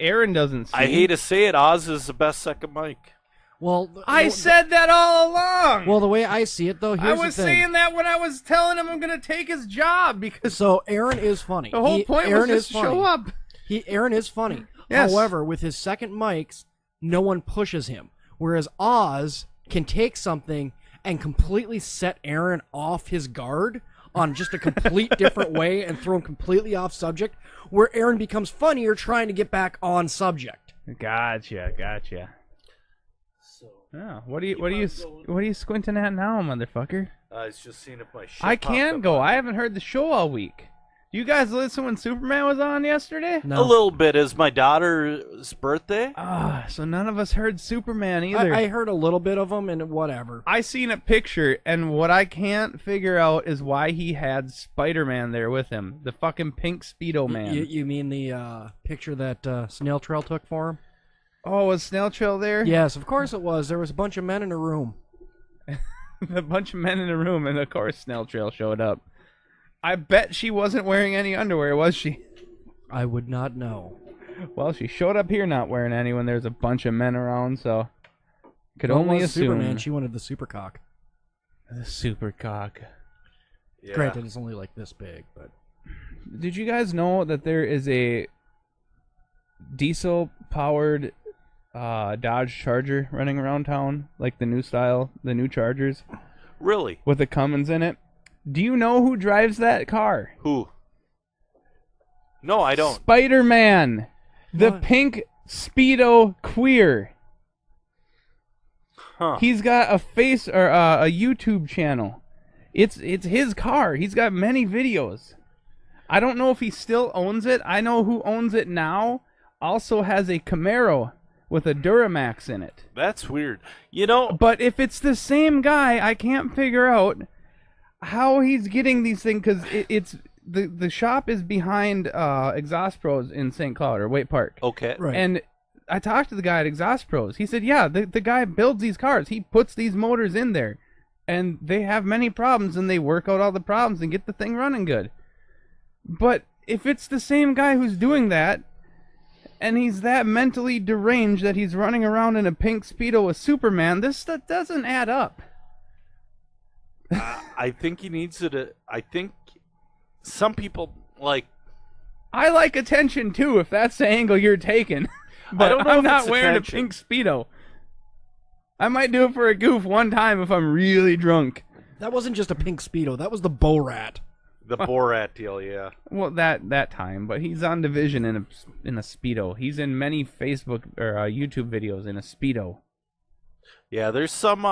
Aaron doesn't see. I hate to say it, Oz is the best second mic. Well, I said that all along. Well, the way I see it, though, I here's was the thing. saying that when I was telling him I'm going to take his job because So Aaron is funny. the whole point Aaron was is just to funny. show up. Aaron is funny. Yes. However, with his second mics, no one pushes him. Whereas Oz can take something and completely set Aaron off his guard on just a complete different way and throw him completely off subject, where Aaron becomes funnier trying to get back on subject. Gotcha. So Oh, what are you squinting at now, motherfucker? I was just seeing if my shit I popped can up go. on- I haven't heard the show all week. You guys listen when Superman was on yesterday? No. A little bit. Is my daughter's birthday? Ah, so none of us heard Superman either. I heard a little bit of them and whatever. I seen a picture, and what I can't figure out is why he had Spider-Man there with him. The fucking pink Speedo man. You mean the picture that Snail Trail took for him? Oh, was Snail Trail there? Yes, of course it was. There was a bunch of men in a room. A bunch of men in a room, and of course Snail Trail showed up. I bet she wasn't wearing any underwear, was she? I would not know. Well, she showed up here not wearing any when there's a bunch of men around, so could Well, it only was assume. Superman. She wanted the super cock. The super cock. Yeah. Granted, it's only like this big, but Did you guys know that there is a diesel-powered Dodge Charger running around town, like the new style, the new Chargers, Really? with a Cummins in it? Do you know who drives that car? Who? No, I don't. Spider-Man, the What? pink Speedo queer. Huh. He's got a face or a YouTube channel. It's his car. He's got many videos. I don't know if he still owns it. I know who owns it now. Also has a Camaro with a Duramax in it. That's weird. You know, But if it's the same guy, I can't figure out how he's getting these things, because it's the shop is behind Exhaust Pros in St. Cloud or Waite Park. okay. right. And I talked to the guy at Exhaust Pros. He said, yeah, the guy builds these cars. He puts these motors in there. And they have many problems, and they work out all the problems and get the thing running good. But if it's the same guy who's doing that, and he's that mentally deranged that he's running around in a pink Speedo with Superman, that doesn't add up. I think he needs to. I think some people like. I like attention too, if that's the angle you're taking. But don't know I'm if not it's wearing attention. a pink Speedo. I might do it for a goof one time if I'm really drunk. that wasn't just a pink Speedo. That was the Bo Rat. The Borat deal, yeah. Well, that time, but he's on Division in a Speedo. He's in many Facebook or YouTube videos in a Speedo. Yeah, there's some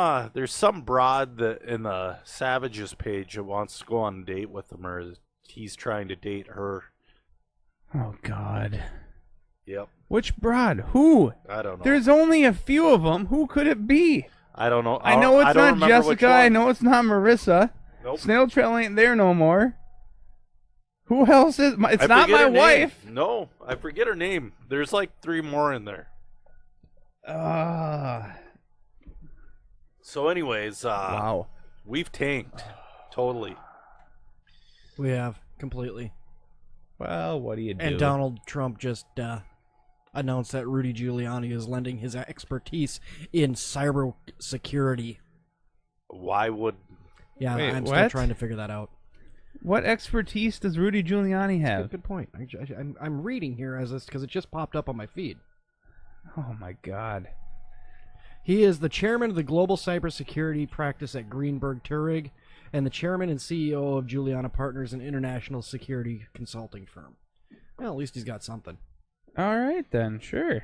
broad that in the Savages page that wants to go on a date with him, or he's trying to date her. Oh God. Yep. Which broad? Who? I don't know. There's only a few of them. Who could it be? I don't know. I know it's don't not remember which Jessica. I one. know it's not Marissa. Nope. Snail Trail ain't there no more. Who else is? It's I not forget my her name. wife. No, I forget her name. There's like 3 more in there. So, anyways, Wow. we've tanked totally. We have completely. Well, what do you do? And Donald Trump just announced that Rudy Giuliani is lending his expertise in cyber security. Why would? Yeah, Wait, I'm still what? trying to figure that out. What expertise does Rudy Giuliani have? Good point. I'm reading here as this because it just popped up on my feed. Oh my God. He is the chairman of the global cybersecurity practice at Greenberg Traurig and the chairman and CEO of Juliana Partners, an international security consulting firm. Well, at least he's got something. All right then, sure.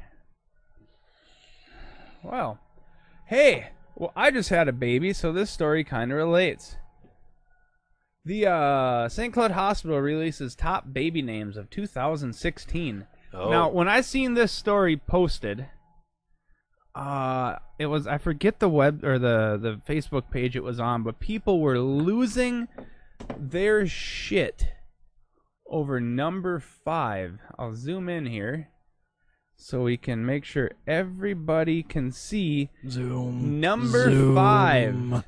Well, hey, well, I just had a baby, so this story kind of relates. The St. Cloud Hospital releases top baby names of 2016. Oh. Now, when I seen this story posted, it was, I forget the web or the Facebook page it was on, but people were losing their shit over number 5. I'll zoom in here so we can make sure everybody can see Zoom. number Zoom. 5.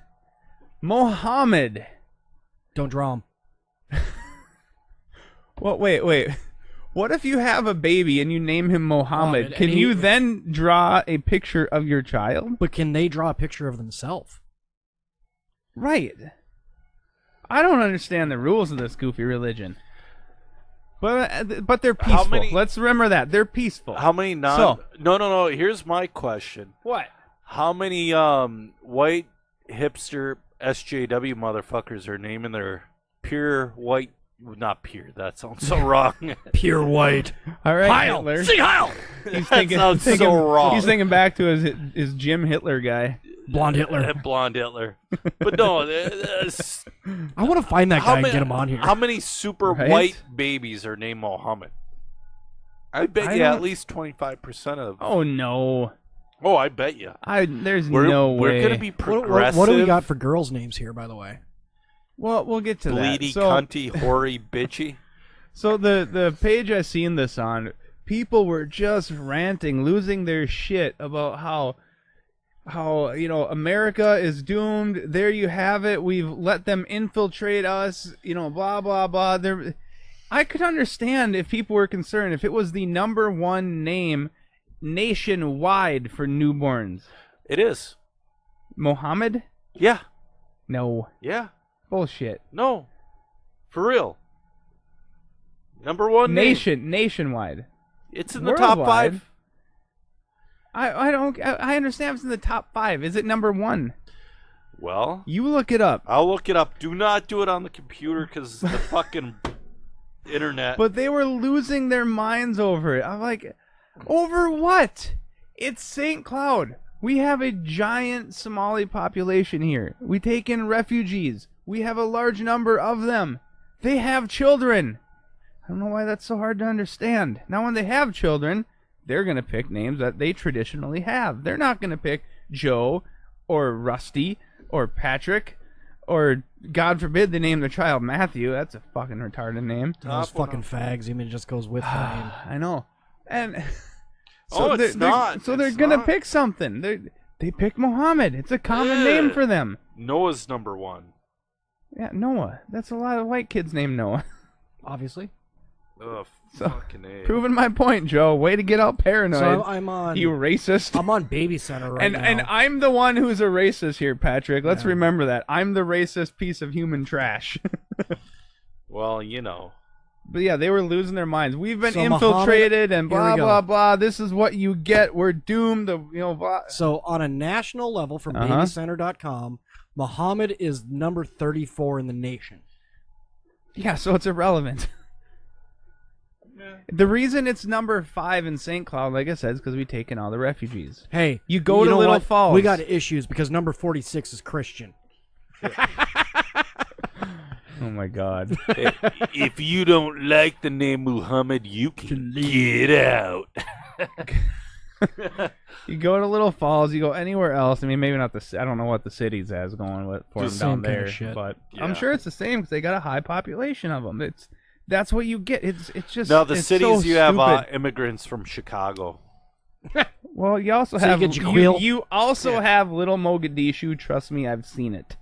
Mohammed. Don't draw him. Well, wait. What if you have a baby and you name him Mohammed? Mohammed, Can and you he- then draw a picture of your child? But can they draw a picture of themselves? Right. I don't understand the rules of this goofy religion. But they're How peaceful. many- Let's remember that. They're peaceful. How many So- No. Here's my question. What? How many white hipster SJW motherfuckers are naming their pure white? Not pure. That sounds so wrong. Pure white. All right, Heil! Hitler. Sing Heil! He's That sounds so wrong. He's thinking back to his Jim Hitler guy. Blonde Hitler. Blonde Hitler. But no, I want to find that how guy many, and get him on here. How many super Right? white babies are named Mohammed? I bet I you don't- at least 25% of. Oh no. Oh, I bet you. There's We're, no way. We're gonna be What, progressive. what do we got for girls' names here, by the way? Well, we'll get to that. bleedy, So, cunty, hoary, bitchy? so the page I seen this on, people were just ranting, losing their shit about how America is doomed. There you have it. We've let them infiltrate us. Blah blah blah. I could understand if people were concerned if it was the number one name nationwide for newborns. It is. Mohammed? Yeah. No. Yeah. Bullshit. No. For real. Number one Nationwide. It's in the top Worldwide. 5. I understand it's in the top 5. Is it number 1? Well, You look it up. I'll look it up. Do not do it on the computer because the fucking internet. But they were losing their minds over it. I'm like, over what? It's St. Cloud. We have a giant Somali population here. We take in refugees. We have a large number of them. They have children. I don't know why that's so hard to understand. Now, when they have children, they're going to pick names that they traditionally have. They're not going to pick Joe or Rusty or Patrick or, God forbid, they name their child Matthew. That's a fucking retarded name. Those fucking fags. I mean, it just goes with the name. I know. And Oh, it's not. So they're It's going to not. pick something. They pick Muhammad. It's a common name for them. Noah's number 1. Yeah, Noah. That's a lot of white kids named Noah. Obviously. Ugh, So, fucking A. Proving my point, Joe. Way to get all paranoid. So I'm on. You racist. I'm on Baby Center right now. And I'm the one who's a racist here, Patrick. Let's remember that. I'm the racist piece of human trash. Well, you know. But yeah, they were losing their minds. We've been So infiltrated and Here blah we go. blah blah. This is what you get. We're doomed. Blah. So on a national level, from Uh-huh. BabyCenter.com, Muhammad is number 34 in the nation. Yeah, so it's irrelevant. The reason it's number 5 in St. Cloud, like I said, is because we've taken all the refugees. Hey, You go to know Little what? Falls. We got issues because number 46 is Christian. Oh my God. If you don't like the name Muhammad, you can get out. You go to Little Falls, you go anywhere else. I mean, maybe not I don't know what the city's has going with for them Just down same kinda there, shit. but Yeah. I'm sure it's the same because they got a high population of them. That's what you get. It's just Now, the it's cities so you have stupid. immigrants from Chicago. Well, you also So you have get Jaquil? you also have Little Mogadishu. Trust me, I've seen it.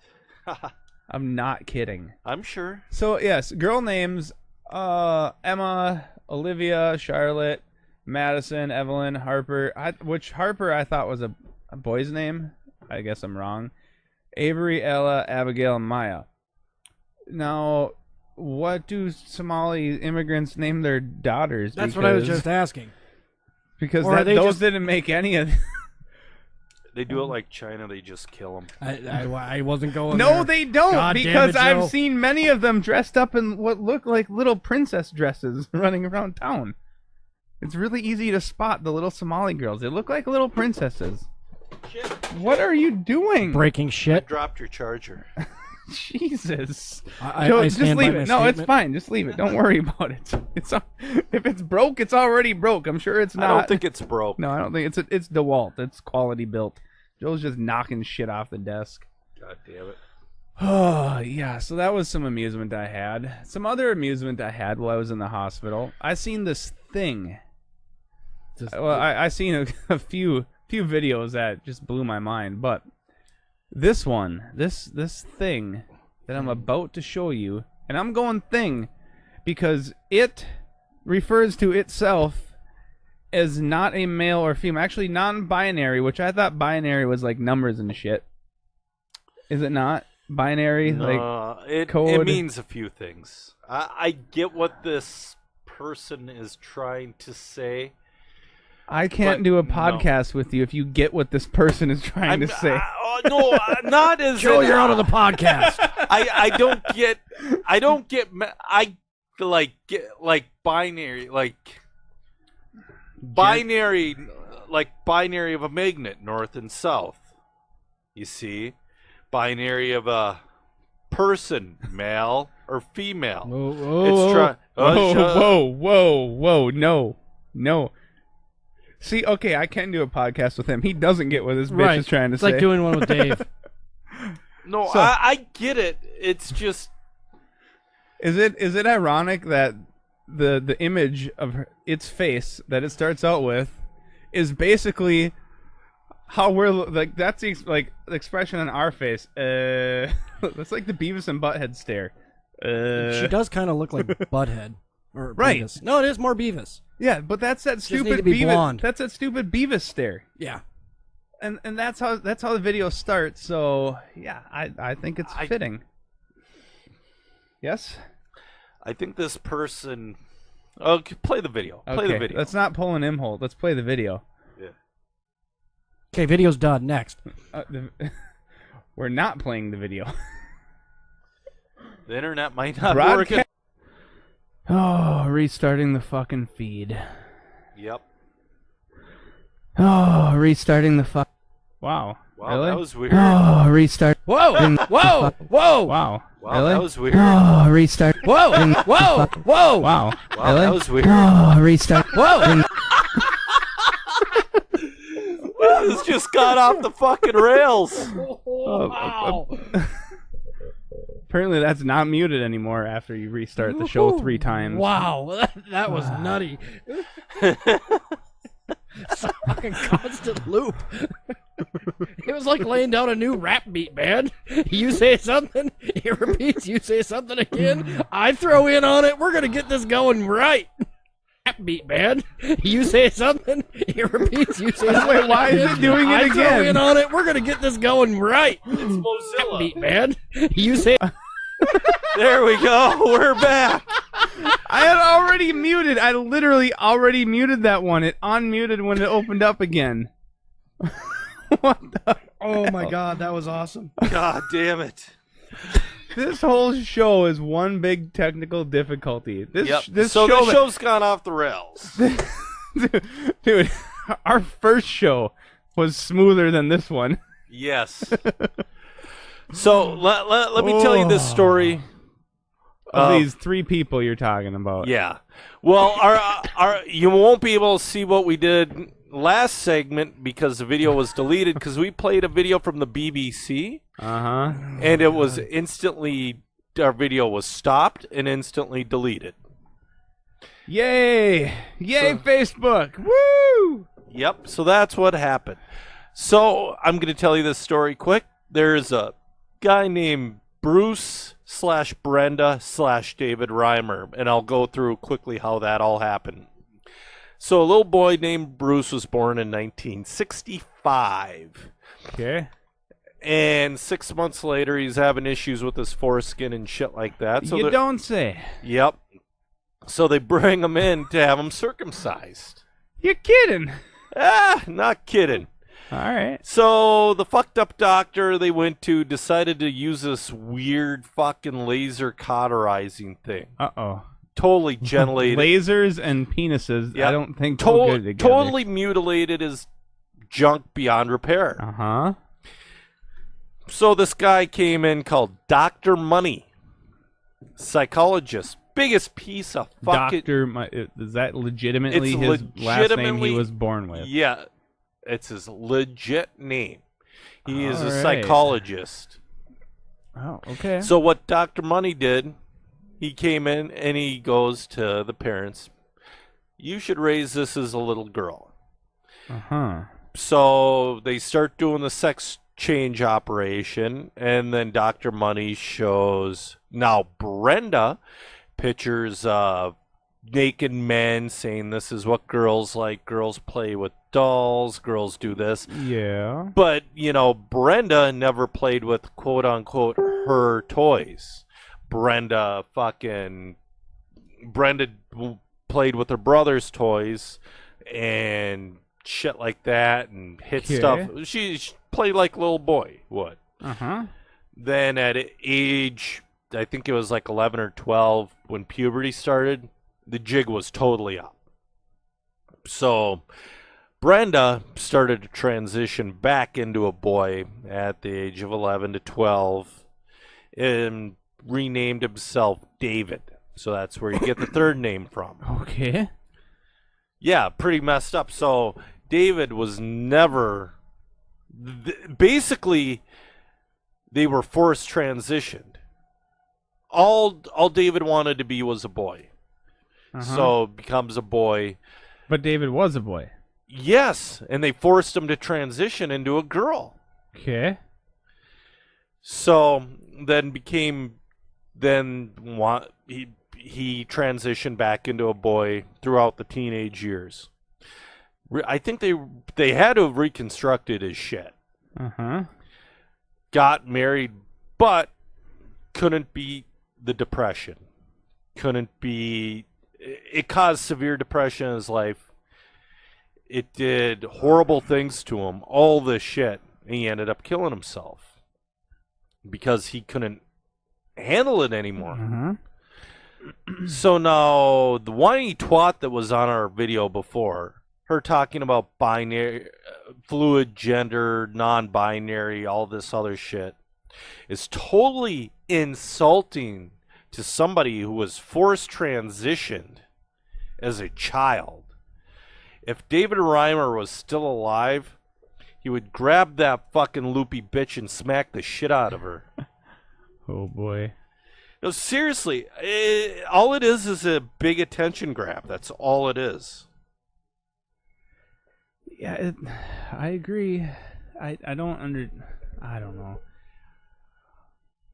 I'm not kidding. I'm sure. So yes, girl names: Emma, Olivia, Charlotte, Madison, Evelyn, Harper. Which Harper I thought was a boy's name. I guess I'm wrong. Avery, Ella, Abigail, and Maya. Now, what do Somali immigrants name their daughters? That's what I was just asking. Because Or are they those just- didn't make any of. They do it like China. They just kill them. I wasn't going No, there. they don't, God damn because it, Joe. I've seen many of them dressed up in what look like little princess dresses running around town. It's really easy to spot the little Somali girls. They look like little princesses. Shit. What are you doing? Breaking shit. Dropped your charger. Jesus. I Just stand by leave my it. No, it's statement. fine. Just leave it. Don't worry about it. If it's broke, it's already broke. I'm sure it's not. I don't think it's broke. No, I don't think it's DeWalt. It's quality built. Joe's just knocking shit off the desk. God damn it. Oh, yeah, so that was some amusement I had. Some other amusement I had while I was in the hospital. I seen this thing. Well, I seen a few videos that just blew my mind, but this one, this thing that I'm about to show you, and I'm going thing because it refers to itself as not a male or female, actually non-binary, which I thought binary was like numbers and shit. Is it not? Binary, No, it code? means a few things. I get what this person is trying to say. I can't But do a no. podcast with you if you get what this person is trying to say. No, not as Joe, in- you're out of the podcast. I don't get like binary binary of a magnet, north and south. You see, binary of a person, male or female. Whoa, no. See, okay, I can do a podcast with him. He doesn't get what this bitch Right. is trying to It's say. like doing one with Dave. No, So- I get it. It's just Is it ironic that the image of its face that it starts out with is basically how we're like that's the the expression on our face. That's like the Beavis and Butthead stare. She does kind of look like Butthead. Or Right. Beavis. No, it is more Beavis. Yeah, but that's that need stupid to be Beavis. blonde. That's that stupid Beavis stare. Yeah. And that's how the video starts. So yeah, I think it's fitting. Yes. I think this person. Oh, play the video. Play the video. Let's not pull an Imholt. Let's play the video. Yeah. Okay, video's done. Next. We're not playing the video. The internet might not work. Oh, restarting the fucking feed. Yep. Oh, restarting the fuck. Wow. Wow, really? that was weird. Oh, restart. Whoa! Whoa! Whoa! Wow. Wow, really? that was weird. Oh, restart. Whoa! Whoa! Whoa! Wow. Wow, really? that was weird. Oh, restart. Whoa! This just got off the fucking rails. Wow. Apparently that's not muted anymore after you restart the show 3 times. Wow, that was nutty. It's a fucking constant loop. It was like laying down a new rap beat, man. You say something, it repeats. You say something again, I throw in on it. We're gonna get this going right. Rap beat, man. You say something, it repeats. You say something. Wait, why is it doing it I throw again? in on it. We're gonna get this going right. It's Mozilla. Rap beat, man. You say. There we go. We're back. I had already muted. I literally already muted that one. It unmuted when it opened up again. What the? Oh my god, that was awesome. God damn it. This whole show is one big technical difficulty. This The show, show's gone off the rails. dude, our first show was smoother than this one. Yes. So let me tell you this story. Of these 3 people you're talking about. Yeah. Well, our you won't be able to see what we did last segment because the video was deleted because we played a video from the BBC. Uh-huh. And it was our video was stopped and instantly deleted. Yay! Yay, Facebook! Woo! Yep, so that's what happened. So I'm going to tell you this story quick. There's a guy named Bruce/Brenda/David Reimer, and I'll go through quickly how that all happened. So a little boy named Bruce was born in 1965. Okay. And 6 months later, he's having issues with his foreskin and shit like that. So you don't say. Yep. So they bring him in to have him circumcised. You're kidding. Not kidding. All right. So the fucked up doctor they went to decided to use this weird fucking laser cauterizing thing. Uh-oh. Totally gently. Lasers and penises, Yep. I don't think go good together. Totally mutilated his junk beyond repair. Uh-huh. So this guy came in called Dr. Money. Psychologist. Biggest piece of fucking... Is that legitimately It's his last name legitimately- he was born with? Yeah. It's his legit name. He is a All right. psychologist. Oh, okay. So what Dr. Money did, he came in and he goes to the parents, you should raise this as a little girl. Uh-huh. So they start doing the sex change operation, and then Dr. Money shows, now Brenda pictures naked men saying this is what girls like, girls play with dolls, girls do this. Yeah. But, Brenda never played with quote-unquote her toys. Brenda played with her brother's toys and shit like that and hit stuff. She played like a little boy would. Uh-huh. Then at age, I think it was like 11 or 12, when puberty started, the jig was totally up. So Brenda started to transition back into a boy at the age of 11 to 12 and renamed himself David. So that's where you get the third name from. Okay. Yeah, pretty messed up. So David was never... Basically, they were forced transitioned. All David wanted to be was a boy. Uh-huh. So becomes a boy. But David was a boy. Yes, and they forced him to transition into a girl. Okay. So then he he transitioned back into a boy throughout the teenage years. I think they had to have reconstructed his shit. Got married, but couldn't beat the depression. It caused severe depression in his life. It did horrible things to him, all this shit, and he ended up killing himself because he couldn't handle it anymore. So now, the whiny twat that was on our video before, her talking about binary, fluid gender, non-binary, all this other shit, is totally insulting to somebody who was forced transitioned as a child. If David Reimer was still alive, he would grab that fucking loopy bitch and smack the shit out of her. Oh boy. No, seriously, all it is a big attention grab. That's all it is. Yeah, I agree. I don't know.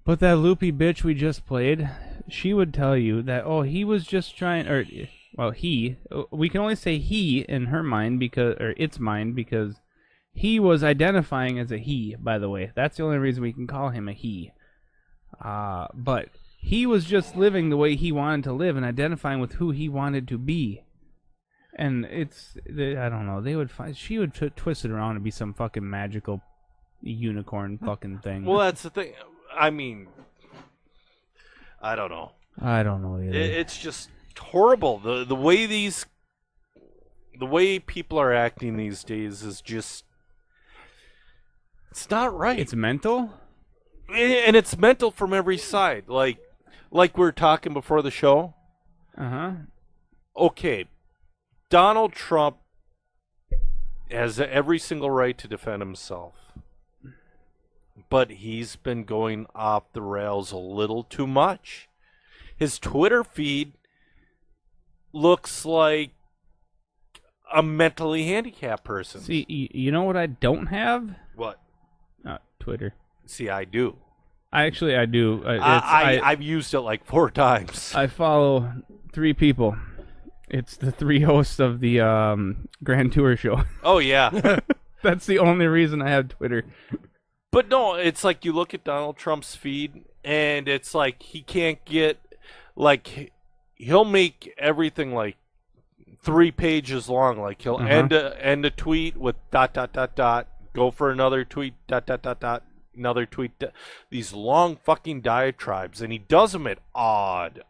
But that loopy bitch we just played, she would tell you that, oh, he was just trying, we can only say he in her mind its mind because he was identifying as a he, by the way. That's the only reason we can call him a he. But he was just living the way he wanted to live and identifying with who he wanted to be. And I don't know, she would twist it around and be some fucking magical unicorn fucking thing. Well, that's the thing. I mean, I don't know. I don't know either. It's just horrible. The way people are acting these days is just, it's not right. It's mental? And it's mental from every side. Like we were talking before the show. Okay, Donald Trump has every single right to defend himself. But he's been going off the rails a little too much. His Twitter feed looks like a mentally handicapped person. See, you know what I don't have? What? Twitter. See, I do. I do. I've used it like 4 times. I follow 3 people. It's the 3 hosts of the Grand Tour show. Oh, yeah. That's the only reason I have Twitter. But no, it's like you look at Donald Trump's feed, and it's like he can't get, like, he'll make everything like 3 pages long. Like he'll end a tweet with ... go for another tweet ... another tweet. These long fucking diatribes, and he does them at odd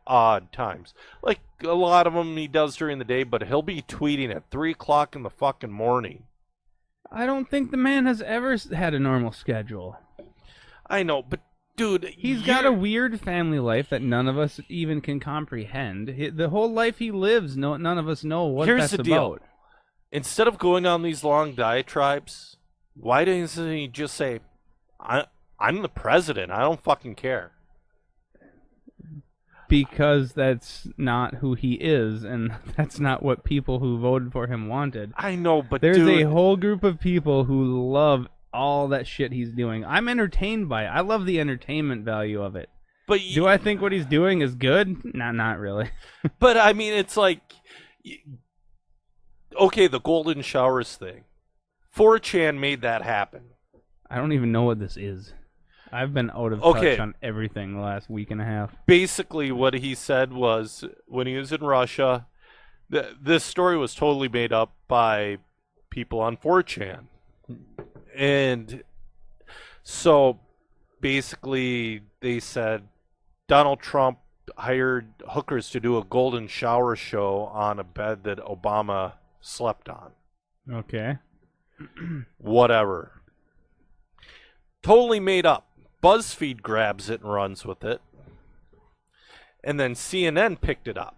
times. Like a lot of them he does during the day, but he'll be tweeting at 3 o'clock in the fucking morning. I don't think the man has ever had a normal schedule. I know, but dude, he's got a weird family life that none of us even can comprehend. The whole life he lives, none of us know what that's about. Deal. Instead of going on these long diatribes, why doesn't he just say, I'm the president, I don't fucking care? Because that's not who he is, and that's not what people who voted for him wanted. I know, but there's a whole group of people who love all that shit he's doing. I'm entertained by it. I love the entertainment value of it. But do I think what he's doing is good? Nah, not really. But I mean, it's like, okay, the golden showers thing. 4chan made that happen. I don't even know what this is. I've been out of touch on everything the last week and a half. Basically, what he said was, when he was in Russia, this story was totally made up by people on 4chan. And so, basically, they said Donald Trump hired hookers to do a golden shower show on a bed that Obama slept on. Okay. Whatever. Totally made up. BuzzFeed grabs it and runs with it. And then CNN picked it up.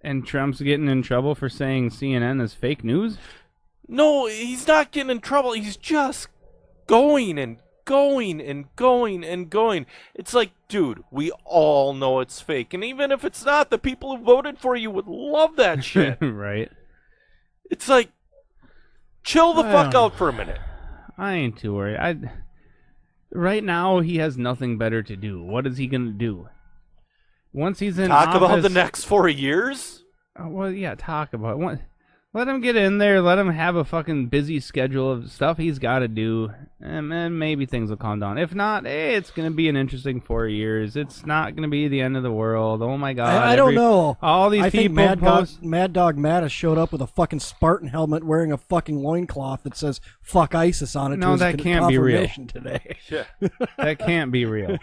And Trump's getting in trouble for saying CNN is fake news? No, he's not getting in trouble. He's just going and going and going and going. It's like, dude, we all know it's fake. And even if it's not, the people who voted for you would love that shit. Right. It's like, chill the fuck out for a minute. I ain't too worried. Right now, he has nothing better to do. What is he going to do? once he's in Talk about office, the next 4 years? well, yeah, talk about it. Let him get in there. Let him have a fucking busy schedule of stuff he's got to do, and then maybe things will calm down. If not, hey, it's going to be an interesting 4 years. It's not going to be the end of the world. Oh my God! I don't know. All these I think people Mad Dog Mattis showed up with a fucking Spartan helmet, wearing a fucking loincloth that says "fuck ISIS" on it. No, to his that can't be real. confirmation today. Yeah. That can't be real.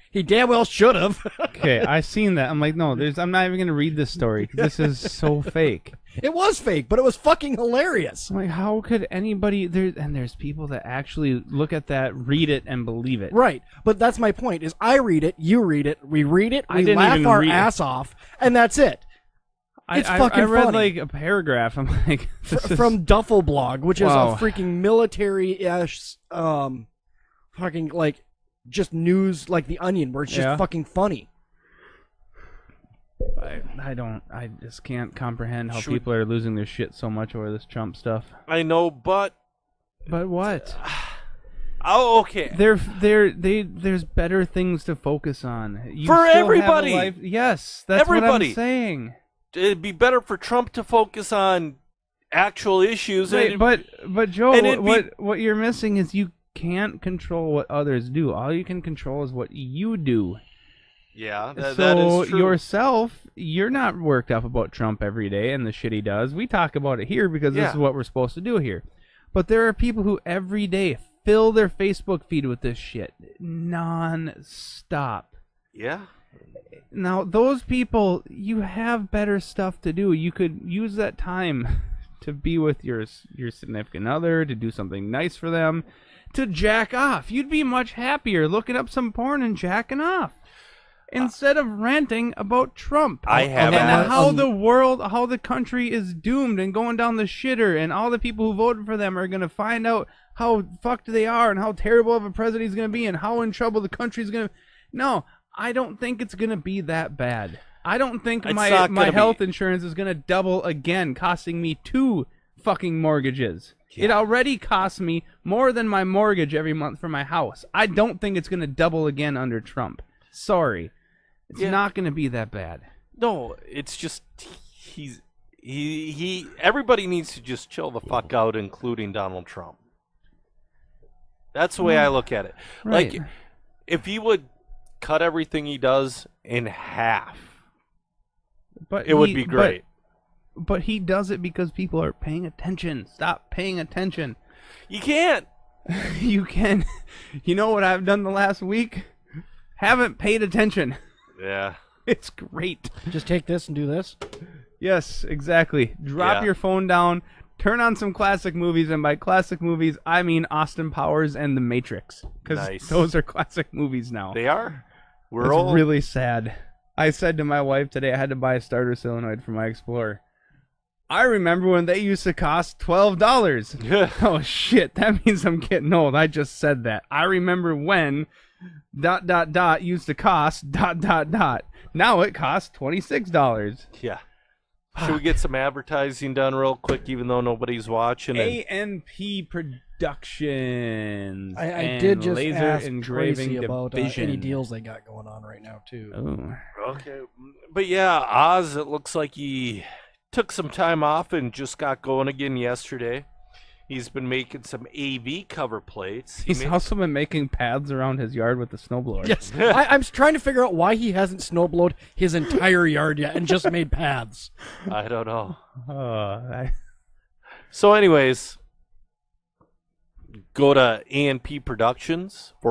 He damn well should have. Okay, I seen that. I'm like, no, I'm not even going to read this story. This is so fake. It was fake, but it was fucking hilarious. I'm like, how could anybody there's people that actually look at that, read it, and believe it. Right, but that's my point. Is I read it, you read it, we read it, I we didn't laugh even our read it. ass off, and that's it. It's fucking I read funny. like a paragraph. I'm like, this is, From Duffel Blog, which is Wow. a freaking military-ish, fucking like just news like The Onion, where it's just Yeah. fucking funny. I just can't comprehend how Should we- people are losing their shit so much over this Trump stuff. I know, but... But what? Oh, okay. There's better things to focus on. You For still have a everybody! life- Yes, that's what Everybody! I'm saying. It'd be better for Trump to focus on actual issues. Wait, and but Joe, and it'd what you're missing is you can't control what others do. All you can control is what you do. Yeah, So that is true. yourself, you're not worked up about Trump every day and the shit he does. We talk about it here because this Yeah. is what we're supposed to do here. But there are people who every day fill their Facebook feed with this shit non-stop. Yeah. Now, those people, you have better stuff to do. You could use that time to be with your significant other, to do something nice for them, to jack off. You'd be much happier looking up some porn and jacking off instead of ranting about Trump. I haven't. And how the world, how the country is doomed and going down the shitter, and all the people who voted for them are going to find out how fucked they are and how terrible of a president he's going to be and how in trouble the country's going to... No, I don't think it's going to be that bad. I don't think It's my not gonna health be. insurance is going to double again, costing me 2 fucking mortgages. It already costs me more than my mortgage every month for my house. I don't think it's going to double again under Trump. Sorry. It's Yeah. not going to be that bad. No, it's just he everybody needs to just chill the fuck out, including Donald Trump. That's the way I look at it. Right. Like, if he would cut everything he does in half, But it would be great. But he does it because people are paying attention. Stop paying attention. You can't. You can. You know what I've done the last week? Haven't paid attention. Yeah. It's great. Just take this and do this. Yes, exactly. Drop Yeah. your phone down, turn on some classic movies, and by classic movies, I mean Austin Powers and The Matrix. Because Nice. those are classic movies now. They are. We're It's all really sad. I said to my wife today I had to buy a starter solenoid for my Explorer. I remember when they used to cost $12. Oh shit, that means I'm getting old. I just said that. I remember when ... used to cost ... Now it costs $26. Yeah. Should we get some advertising done real quick, even though nobody's watching? ANP Productions. I and did just laser ask engraving Tracy about division. any deals they got going on right now, too. Oh. Okay, but yeah, Oz. It looks like he took some time off and just got going again yesterday. He's been making some AV cover plates. He's also been making paths around his yard with the snowblower. Yes. I'm trying to figure out why he hasn't snowblowed his entire yard yet and just made paths. I don't know. Oh, So, anyways, go to ANP Productions /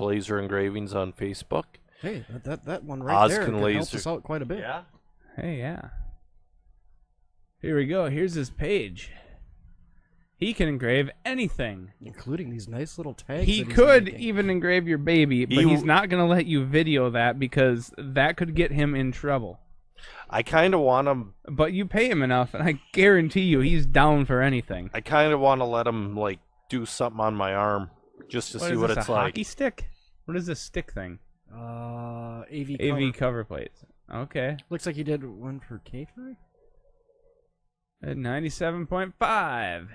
laser engravings on Facebook. Hey, that one right Oz there can could help laser. us out quite a bit. Hey, yeah. Here we go. Here's his page. He can engrave anything. Including these nice little tags. He that he's could making. even engrave your baby, but He- he's not going to let you video that because that could get him in trouble. I kind of want him. But you pay him enough, and I guarantee you he's down for anything. I kind of want to let him like do something on my arm just to see is what this, it's a like. hockey stick? What is this stick thing? AV AV cover. cover plates. Okay. Looks like you did one for K-Fi? At 97.5.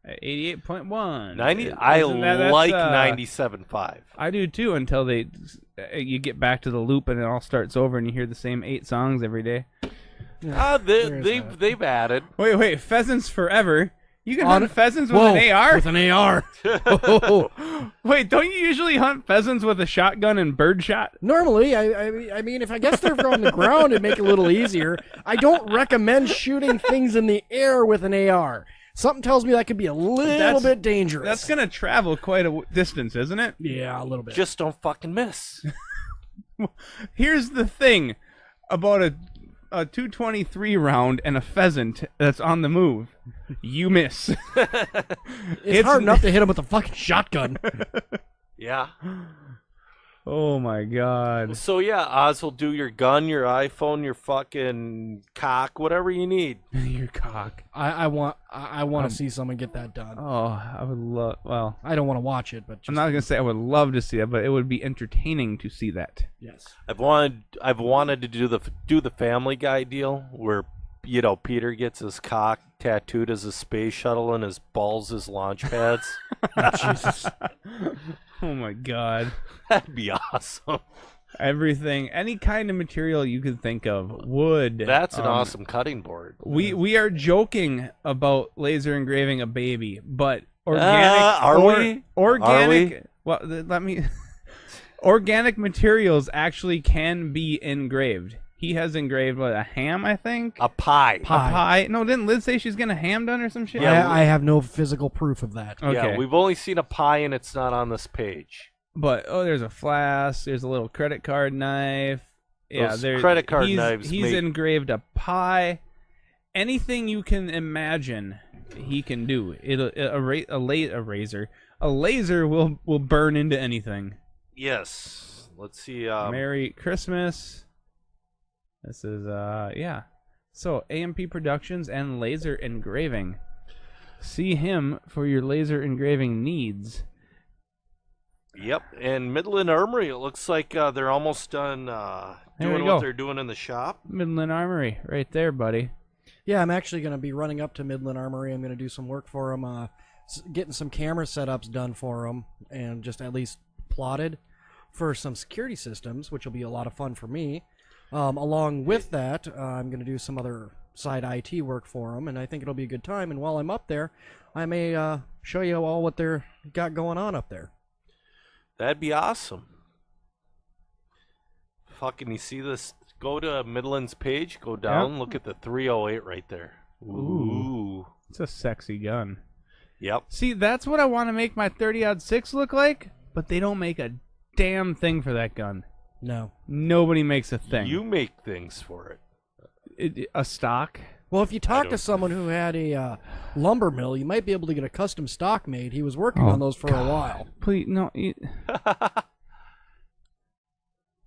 At 88.1. 90. I Isn't that's, like 97.5. I do too until they you get back to the loop and it all starts over and you hear the same 8 songs every day. They've added. Wait, pheasants forever. You can hunt pheasants with an AR? With an AR. Wait, don't you usually hunt pheasants with a shotgun and birdshot? Normally, I mean, if I guess they're on the ground, it'd make it a little easier. I don't recommend shooting things in the air with an AR. Something tells me that could be a little bit dangerous. That's going to travel quite a distance, isn't it? Yeah, a little bit. Just don't fucking miss. Here's the thing about a 223 round and a pheasant that's on the move. You miss. It's hard enough to hit him with a fucking shotgun. Yeah. Oh my god. So yeah, Oz will do your gun, your iPhone, your fucking cock, whatever you need. Your cock. I want to see someone get that done. Oh, I would love. Well, I don't want to watch it, but I'm not gonna say I would love to see it, but it would be entertaining to see that. Yes. I've wanted to do the Family Guy deal where Peter gets his cock tattooed as a space shuttle and his balls as launch pads. Jesus. Oh my god. That'd be awesome. Everything, any kind of material you could think of, wood. That's an awesome cutting board. We are joking about laser engraving a baby, but organic organic. Well, let me. Organic materials actually can be engraved. He has engraved a ham, I think. A pie. A pie. No, didn't Liz say she's gonna ham done or some shit? Yeah, I have no physical proof of that. Okay. Yeah, we've only seen a pie and it's not on this page. But there's a flask. There's a little credit card knife. Those Yeah, credit card knives. He's engraved a pie. Anything you can imagine, he can do. A laser will burn into anything. Yes. Let's see. Merry Christmas. This is yeah. So AMP Productions and laser engraving. See him for your laser engraving needs. Yep, and Midland Armory, it looks like they're almost done doing what they're doing in the shop. Midland Armory, right there, buddy. Yeah, I'm actually going to be running up to Midland Armory. I'm going to do some work for them, getting some camera setups done for them, and just at least plotted for some security systems, which will be a lot of fun for me. Along with that, I'm going to do some other side IT work for them, and I think it'll be a good time. And while I'm up there, I may show you all what they're got going on up there. That'd be awesome. Fucking, you see this? Go to Midland's page, go down, look at the 308 right there. Ooh. It's a sexy gun. Yep. See, that's what I want to make my 30-06 look like, but they don't make a damn thing for that gun. No. Nobody makes a thing. You make things for it. A stock? Well, if you talk to someone who had a lumber mill, you might be able to get a custom stock made. He was working on those for a while. Please, no.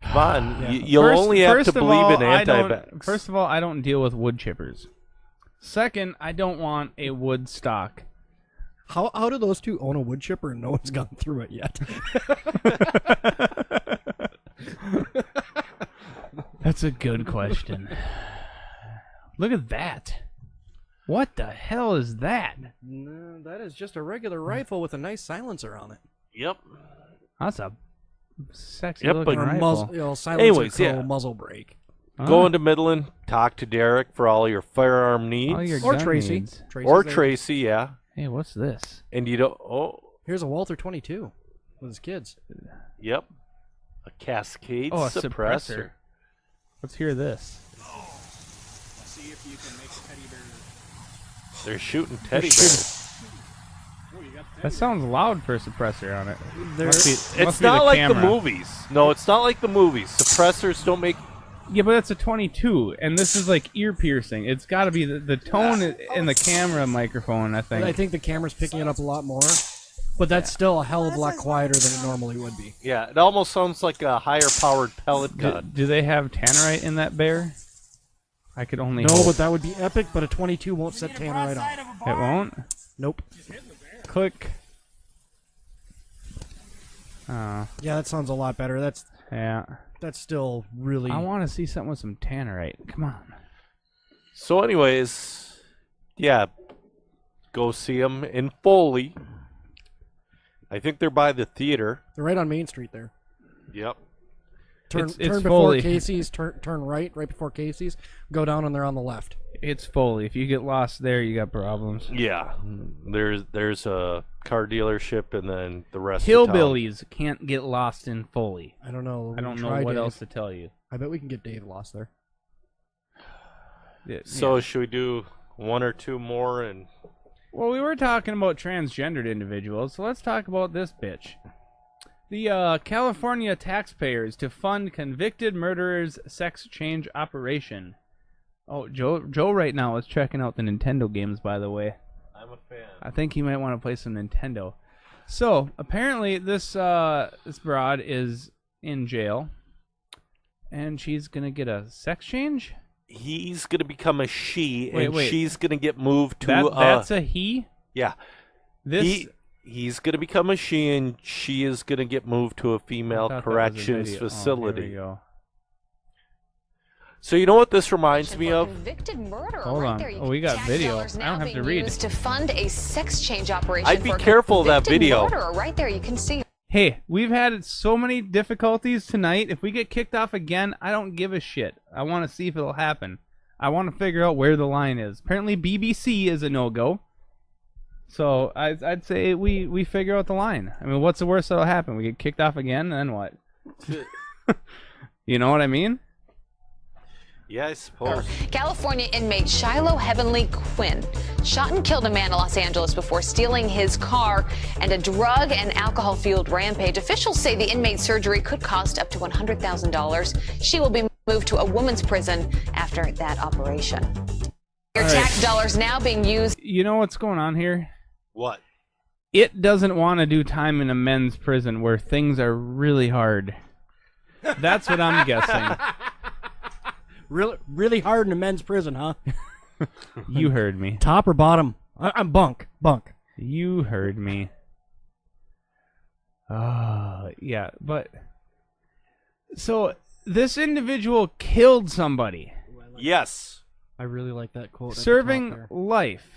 Come on, you'll only have to believe in anti-vax. First of all, I don't deal with wood chippers. Second, I don't want a wood stock. How do those two own a wood chipper and no one's gone through it yet? That's a good question. Look at that. What the hell is that? No, that is just a regular rifle with a nice silencer on it. Yep. That's a sexy looking Or rifle. silencer muzzle brake. Go into Midland, talk to Derek for all your firearm needs. All your Or gun Tracy. needs. Tracy, yeah. Hey, what's this? And you don't. Oh, Here's a Walther 22 with his kids. yep. A Cascade Oh, a suppressor. Let's hear this. See if you can make teddy bear. They're shooting teddy bears. Oh, you got That sounds loud for a suppressor on it. They're- Must It's be the not like the camera. movies. No, it's not like the movies. Suppressors don't make. Yeah, but that's a 22, and this is like ear piercing. It's got to be the tone in the camera microphone, I think. I think the camera's picking it up a lot more, but that's still a hell of a lot quieter than it normally would be. Yeah, it almost sounds like a higher powered pellet gun. Do they have tannerite in that bear? I could only No, hope. but that would be epic, but a 22 won't set tannerite off. It won't? Nope. Click. Oh, Yeah, that sounds a lot better. That's yeah. still really... I want to see something with some tannerite. Come on. So, anyways, yeah, go see them in Foley. I think they're by the theater. They're right on Main Street there. Yep. Turn It's before Foley. Casey's. Turn right before Casey's. Go down and they're on the left. It's Foley. If you get lost there, you got problems. Yeah, there's a car dealership, and then the rest. Of town. Hillbillies can't get lost in Foley. I don't know. I don't know Try what Dave. else to tell you. I bet we can get Dave lost there. So should we do one or two more? And Well, we were talking about transgendered individuals, so let's talk about this bitch. The California taxpayers to fund convicted murderers' sex change operation. Oh, Joe right now is checking out the Nintendo games, by the way. I'm a fan. I think he might want to play some Nintendo. So, apparently this this broad is in jail, and she's going to get a sex change? He's gonna become a she, Wait, and wait. she's gonna get moved to That's a he? yeah. This... He's gonna become a she, and she is gonna get moved to a female I thought that was a corrections video. facility. Oh, here we go. So you know what this reminds me of? Convicted murderer Hold right on. there. You Oh, we got tax video. dollars I now don't have to being read. used to fund a sex change operation. I'd be for a careful of that convicted video. Murderer right there. You can see. Hey, we've had so many difficulties tonight. If we get kicked off again, I don't give a shit. I want to see if it'll happen. I want to figure out where the line is. Apparently BBC is a no-go. So I'd say we figure out the line. I mean, what's the worst that'll happen? We get kicked off again, and then what? You know what I mean? Yeah, I suppose. California inmate Shiloh Heavenly Quinn shot and killed a man in Los Angeles before stealing his car and a drug and alcohol-fueled rampage. Officials say the inmate's surgery could cost up to $100,000. She will be moved to a women's prison after that operation. Your tax dollars now being used. You know what's going on here? What? It doesn't want to do time in a men's prison where things are really hard. That's what I'm guessing. Really hard in a men's prison, huh? You heard me. Top or bottom? I'm bunk. You heard me. Yeah, but... So, this individual killed somebody. Yes. I really like that quote. at the top Serving there. life.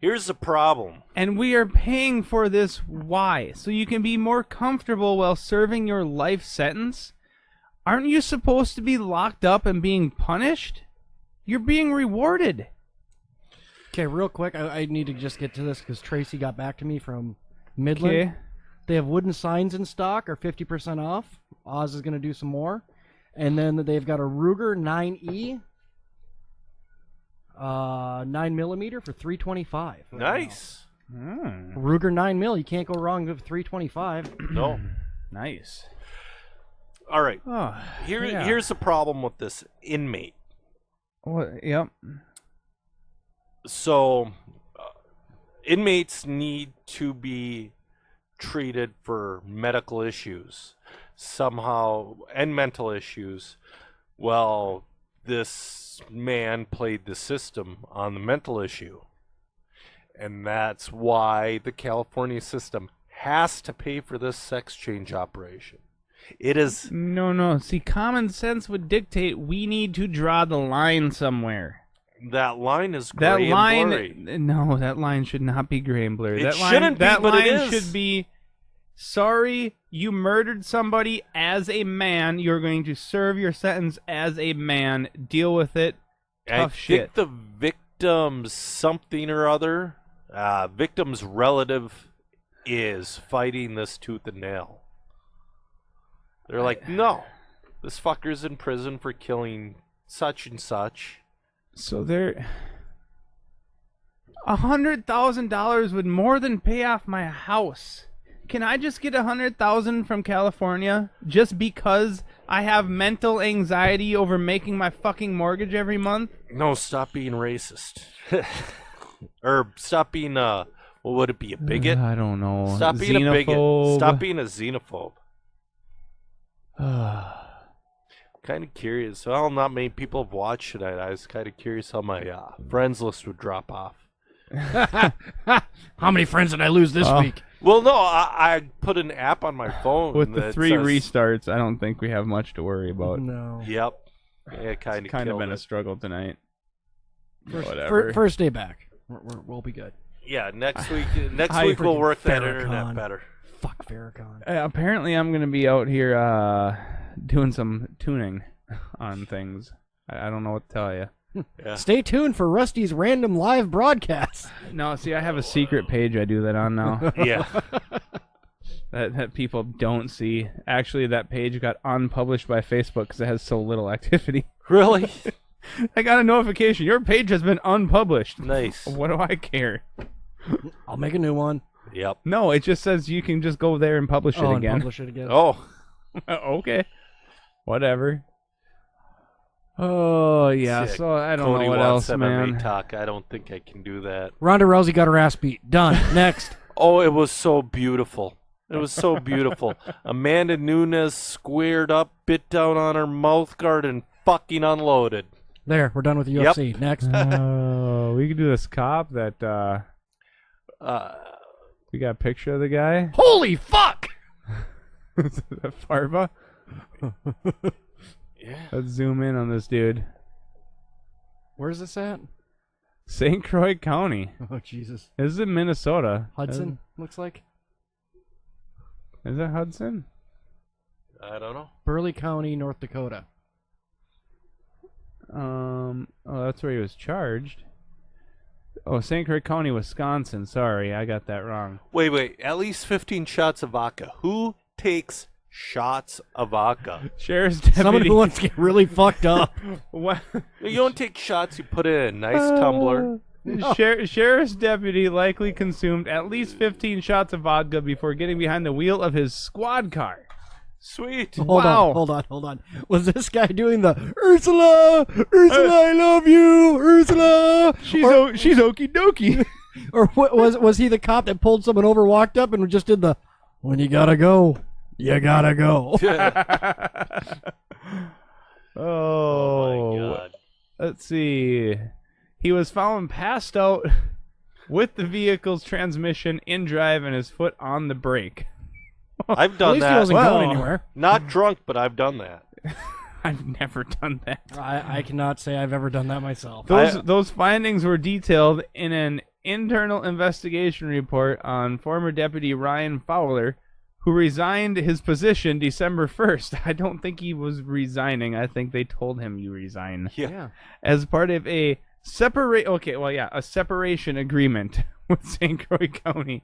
Here's the problem. And we are paying for this. Why? So you can be more comfortable while serving your life sentence? Aren't you supposed to be locked up and being punished? You're being rewarded. Okay, real quick, I need to just get to this because Tracy got back to me from Midland. Okay. They have wooden signs in stock, are 50% off. Oz is going to do some more. And then they've got a Ruger 9E, 9mm for $325. right Nice. now. Ruger 9mm, you can't go wrong with $325. No. Nice. All right. Oh, yeah. Here's the problem with this inmate. Yep. So, inmates need to be treated for medical issues somehow and mental issues. Well, this man played the system on the mental issue. And that's why the California system has to pay for this sex change operation. It is... No. See, common sense would dictate we need to draw the line somewhere. That line is That gray line, and blurry. no, that line should not be gray and blurry. It That line, shouldn't be, that but line it is. should be, sorry, you murdered somebody as a man. You're going to serve your sentence as a man. Deal with it. Tough I shit. think the victim's something or other, victim's relative is fighting this tooth and nail. They're like, no, this fucker's in prison for killing such and such. So there, $100,000 would more than pay off my house. Can I just get $100,000 from California just because I have mental anxiety over making my fucking mortgage every month? No, stop being racist. Or stop being, what would it be, a bigot? I don't know. Stop being a bigot. Xenophobe. Stop being a xenophobe. Kind of curious. Well, not many people have watched tonight. I was kind of curious how my friends list would drop off. How many friends did I lose this week? Well, no, I put an app on my phone. With the that 3 says- restarts, I don't think we have much to worry about. No. Yep. Yeah, kind of Kind of killed been a it. struggle tonight. First, Whatever. first day back. We'll be good. Yeah, next week we'll work that internet Farrakhan. better. Fuck Farrakhan. Apparently, I'm gonna be out here doing some tuning on things. I don't know what to tell you. Yeah. Stay tuned for Rusty's random live broadcast. No, see, I have a secret page I do that on now Yeah. that people don't see. Actually, that page got unpublished by Facebook because it has so little activity. Really? I got a notification. Your page has been unpublished. Nice. What do I care? I'll make a new one. Yep. No, it just says you can just go there and publish it And again. publish it again. Oh. Okay. Whatever. Oh, yeah. Sick. So I don't Cody know what wants else, MMA man. talk. I don't think I can do that. Ronda Rousey got her ass beat. Done. Next. Oh, it was so beautiful. It was so beautiful. Amanda Nunes squared up, bit down on her mouth guard, and fucking unloaded. There. We're done with the Yep. UFC. Next. Oh, we could do this cop that we got a picture of the guy. Holy fuck! Is that Farva? Yeah. Let's zoom in on this dude. Where's this at? St. Croix County. Oh, Jesus. This is in Minnesota. Hudson, looks like. Is it Hudson? I don't know. Burley County, North Dakota. Oh, that's where he was charged. Oh, St. Croix County, Wisconsin. Sorry, I got that wrong. Wait. At least 15 shots of vodka. Who takes shots of vodka? Sheriff's deputy. Someone who wants to get really fucked up. What? You don't take shots, you put it in a nice tumbler. Sheriff's deputy likely consumed at least 15 shots of vodka before getting behind the wheel of his squad car. Sweet. Wow. Hold on. Was this guy doing the Ursula, I love you, Ursula? She's okie dokie. Or what, was he the cop that pulled someone over, walked up, and just did the, when you gotta go, you gotta go? Oh my God. Let's see. He was found passed out with the vehicle's transmission in drive and his foot on the brake. I've At done least he that. wasn't going anywhere. Not drunk, but I've done that. I've never done that. I cannot say I've ever done that myself. Those findings were detailed in an internal investigation report on former Deputy Ryan Fowler, who resigned his position December 1st. I don't think he was resigning. I think they told him you resign. Yeah. As part of a separation agreement with St. Croix County.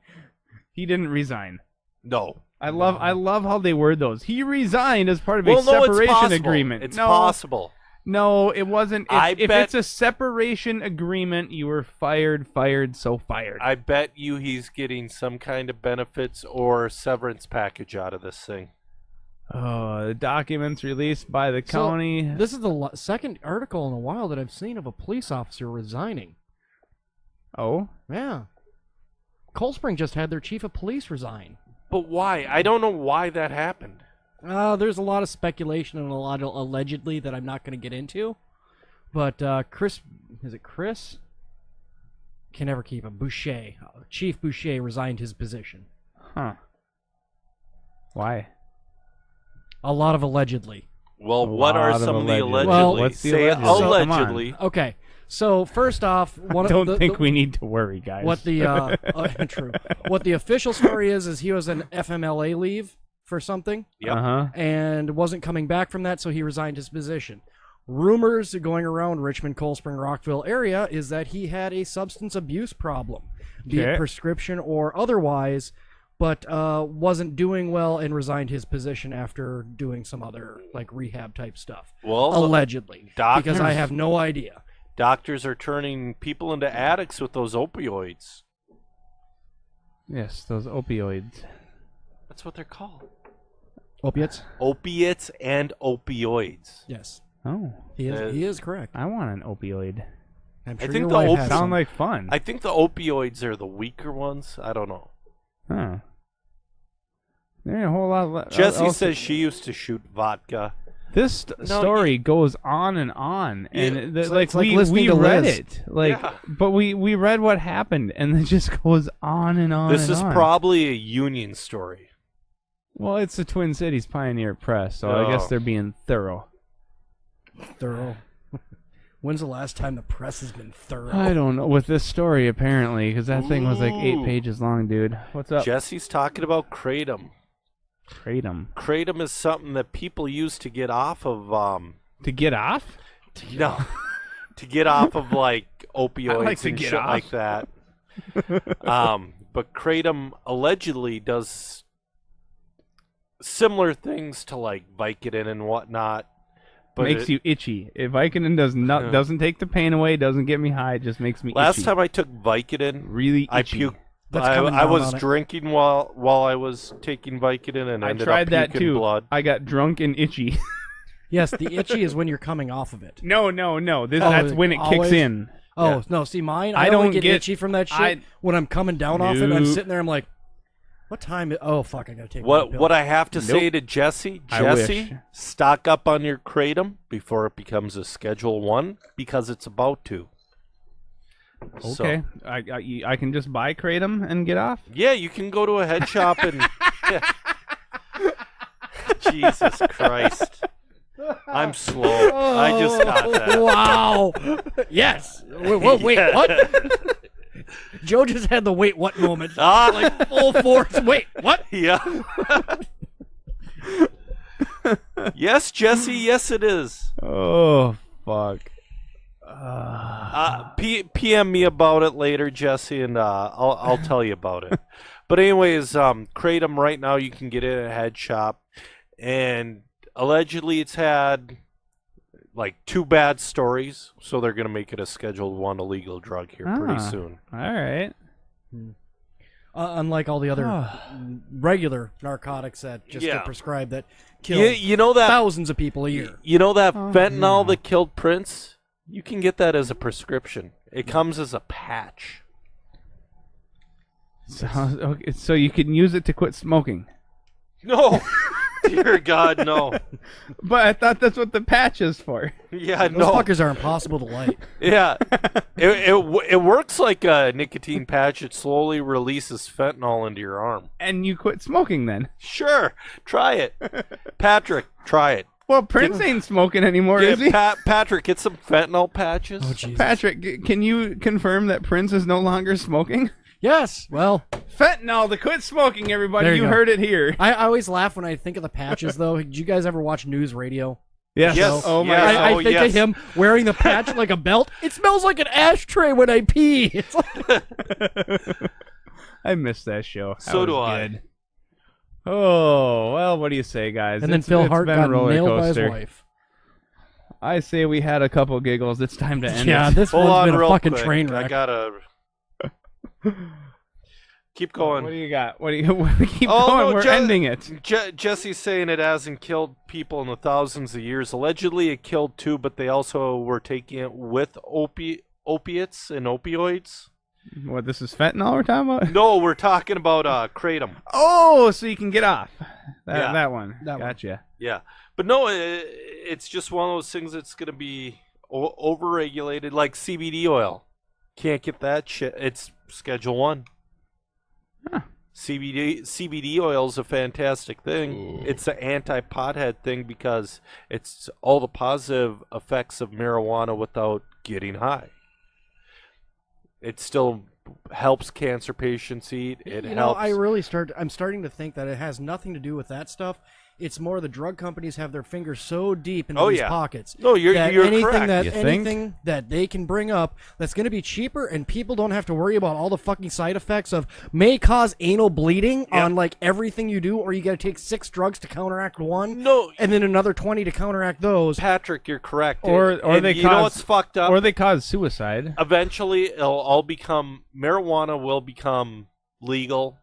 He didn't resign. No. I love how they word those. He resigned as part of a Well, no, it's separation possible. agreement. It's no, possible. No, it wasn't. If bet- it's a separation agreement, you were fired, so fired. I bet you he's getting some kind of benefits or severance package out of this thing. Oh, the documents released by the county. This is the second article in a while that I've seen of a police officer resigning. Oh? Yeah. Cold Spring just had their chief of police resign. But why? I don't know why that happened. There's a lot of speculation and a lot of allegedly that I'm not going to get into. But Chris? Can never keep him. Boucher. Chief Boucher resigned his position. Huh. Why? A lot of allegedly. Well, what are lot of some of the allegedly. allegedly? Well, what's the Say it allegedly? So, come on. allegedly. Okay. So first off, one I of don't think we need to worry, guys. what the true. What the official story is he was on FMLA leave for something Yep. Uh-huh. and wasn't coming back from that, so he resigned his position. Rumors going around Richmond, Cold Spring, Rockville area is that he had a substance abuse problem, be Okay. it prescription or otherwise, but wasn't doing well and resigned his position after doing some other like rehab type stuff. Well, Allegedly, because doctors- I have no idea. Doctors are turning people into addicts with those opioids. Yes, those opioids. That's what they're called. Opiates? Opiates and opioids. Yes, Oh, he is correct. I want an opioid. I'm I sure think your the wife op- has Sound some. like fun. I think the opioids are the weaker ones. I don't know. Huh. There ain't a whole lot. Jessie else- says she used to shoot vodka. This story goes on, and Yeah, like like we listening to read Liz. it, like, Yeah. but we read what happened, and it just goes on and on. This and is on. probably a union story. Well, it's the Twin Cities Pioneer Press, so I guess Oh. they're being thorough. Thorough. When's the last time the press has been thorough? I don't know. With this story, apparently, because that thing was like 8 Ooh. pages long, dude. What's up? Jesse's talking about kratom. Kratom. Kratom is something that people use to get off of To get off? no, to get off of like opioids like to and get shit off. like that. But kratom allegedly does similar things to like Vicodin and whatnot. But Makes you itchy. If Vicodin doesn't take the pain away, doesn't get me high, it just makes me last itchy. time I took Vicodin, Really I itchy. puked. That's I coming down was on it. drinking while I was taking Vicodin and I ended tried up that puking too. blood. I got drunk and itchy. Yes, the itchy is when you're coming off of it. No. That's when it kicks always? in. Oh, Yeah. no, see mine? I I don't don't get get- itchy from that shit. I- When I'm coming down off it, I'm Nope. sitting there, I'm like, what time? Oh, fuck, I gotta take What my pill. what I have to say Nope. to Jesse, I wish. stock up on your kratom before it becomes a Schedule 1 because it's about to. So, Okay. I can just buy Kratom and get off? yeah, you can go to a head shop and Jesus Christ. I'm slow. I just got that. Wow. Yes. Wait, Yeah. what? Joe just had the wait what moment. Ah. Like full force. Wait, what? Yeah. Yes, Jesse, yes it is. Oh, fuck. PM me about it later, Jesse, and I'll tell you about it. But anyways, Kratom right now you can get it at a head shop, and allegedly it's had like 2 bad stories, so they're gonna make it a Schedule 1 illegal drug here pretty Ah. soon. All right. Unlike all the other regular narcotics that just Yeah. get prescribed that kill You know that thousands of people a year. you know that Oh, fentanyl yeah. that killed Prince? You can get that as a prescription. It comes as a patch. So you can use it to quit smoking. No, dear God, no. But I thought that's what the patch is for. Yeah, Those no. fuckers are impossible to light. Yeah, it works like a nicotine patch. It slowly releases fentanyl into your arm. And you quit smoking then. Sure, try it, Patrick. Try it. Well, Prince ain't smoking anymore, is he? Patrick, get some fentanyl patches. Oh, Jesus. Patrick, can you confirm that Prince is no longer smoking? Yes. Well, Fentanyl to quit smoking, everybody. There you You go. heard it here. I always laugh when I think of the patches, though. Did you guys ever watch news radio? Yes. Yes. Oh my Yes. God. I Oh, think yes. of him wearing the patch like a belt. It smells like an ashtray when I pee. It's like, I missed that show. That So was do I. good. Oh, well, what do you say, guys? and then It's Phil been Hart a got roller nailed by his coaster. wife. I say we had a couple giggles. It's time to end Yeah, it. this Hold one's on, been a real fucking quick. train I wreck. gotta keep What do going. you got? What do you keep Oh, going? no, We're ending it. Jesse's saying it hasn't killed people in the thousands of years. Allegedly, it killed 2, but they also were taking it with opiates and opioids. What, this is fentanyl we're talking about? No, we're talking about kratom. Oh, so you can get off. Yeah. That one. That one. Gotcha. Yeah, but no, it's just one of those things that's going to be overregulated, like CBD oil. Can't get that shit. It's Schedule 1. Huh. CBD oil is a fantastic thing. It's an anti-pothead thing because it's all the positive effects of marijuana without getting high. It still helps cancer patients eat. It You know, helps. I'm starting to think that it has nothing to do with that stuff. It's more the drug companies have their fingers so deep into Oh, these yeah. pockets. No, you're that correct. You think? anything that they can bring up that's going to be cheaper and people don't have to worry about all the fucking side effects of may cause anal bleeding on like everything you do, or you got to take 6 drugs to counteract one, No, and then another 20 to counteract those. Patrick, you're correct. Or And they you know cause- what's fucked up? Or they cause suicide. Eventually, it'll all become marijuana will become legal,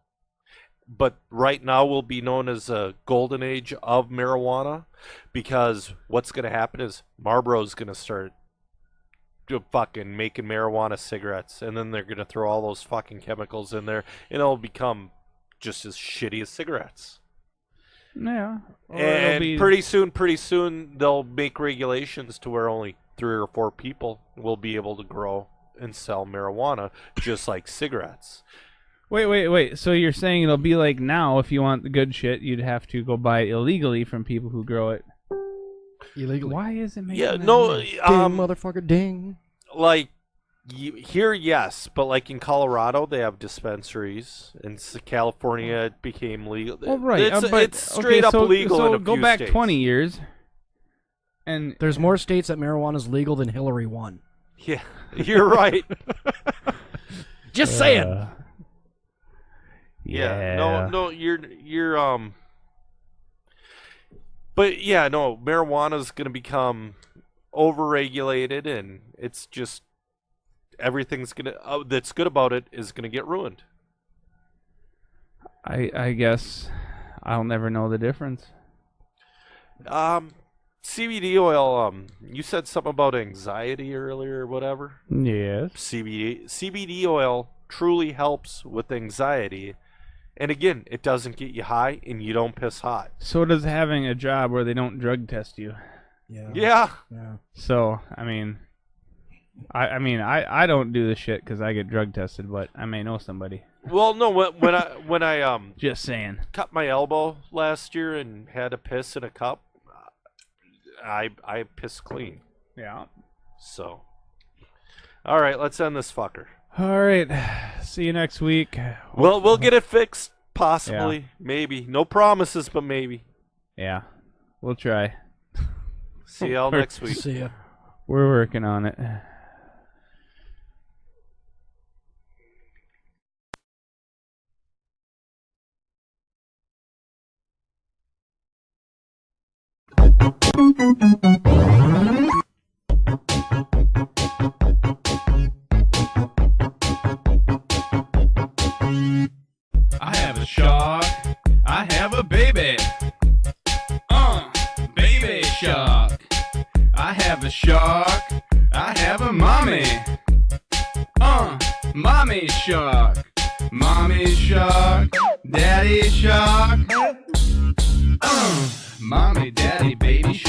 but right now will be known as a golden age of marijuana, because what's going to happen is Marlboro's going to start fucking making marijuana cigarettes, and then they're going to throw all those fucking chemicals in there, and it'll become just as shitty as cigarettes. Yeah. Or it'll And be- pretty soon they'll make regulations to where only 3 or 4 people will be able to grow and sell marijuana, just like cigarettes. Wait. So you're saying it'll be like now, if you want the good shit, you'd have to go buy it illegally from people who grow it. illegally. Why is it making Yeah, that no, noise? Ding, um, motherfucker, ding. like here, yes, but like in Colorado, they have dispensaries. In California, it became legal. Well, right. It's, but, it's straight up so, legal So in a go few back states. 20 years. And There's more states that marijuana is legal than Hillary won. Yeah, you're right. Just saying. Yeah. No, you're but yeah, no, marijuana's going to become overregulated, and it's just everything's going to that's good about it is going to get ruined. I guess I'll never know the difference. CBD oil, you said something about anxiety earlier or whatever. Yes. CBD oil truly helps with anxiety. And again, it doesn't get you high and you don't piss hot. So does having a job where they don't drug test you. Yeah. Yeah. So, I mean, I don't do the shit because I get drug tested, but I may know somebody. Well, no, when I Just saying. cut my elbow last year and had to piss in a cup, I pissed clean. Yeah. So, all right, let's end this fucker. All right. See you next week. Well, we'll get it fixed, possibly, maybe. No promises, but maybe. Yeah. We'll try. See y'all next week. See ya. We're working on it. I have a shark. I have a baby. Baby shark. I have a shark. I have a mommy. Mommy shark. Mommy shark. Daddy shark. Mommy, daddy, baby shark.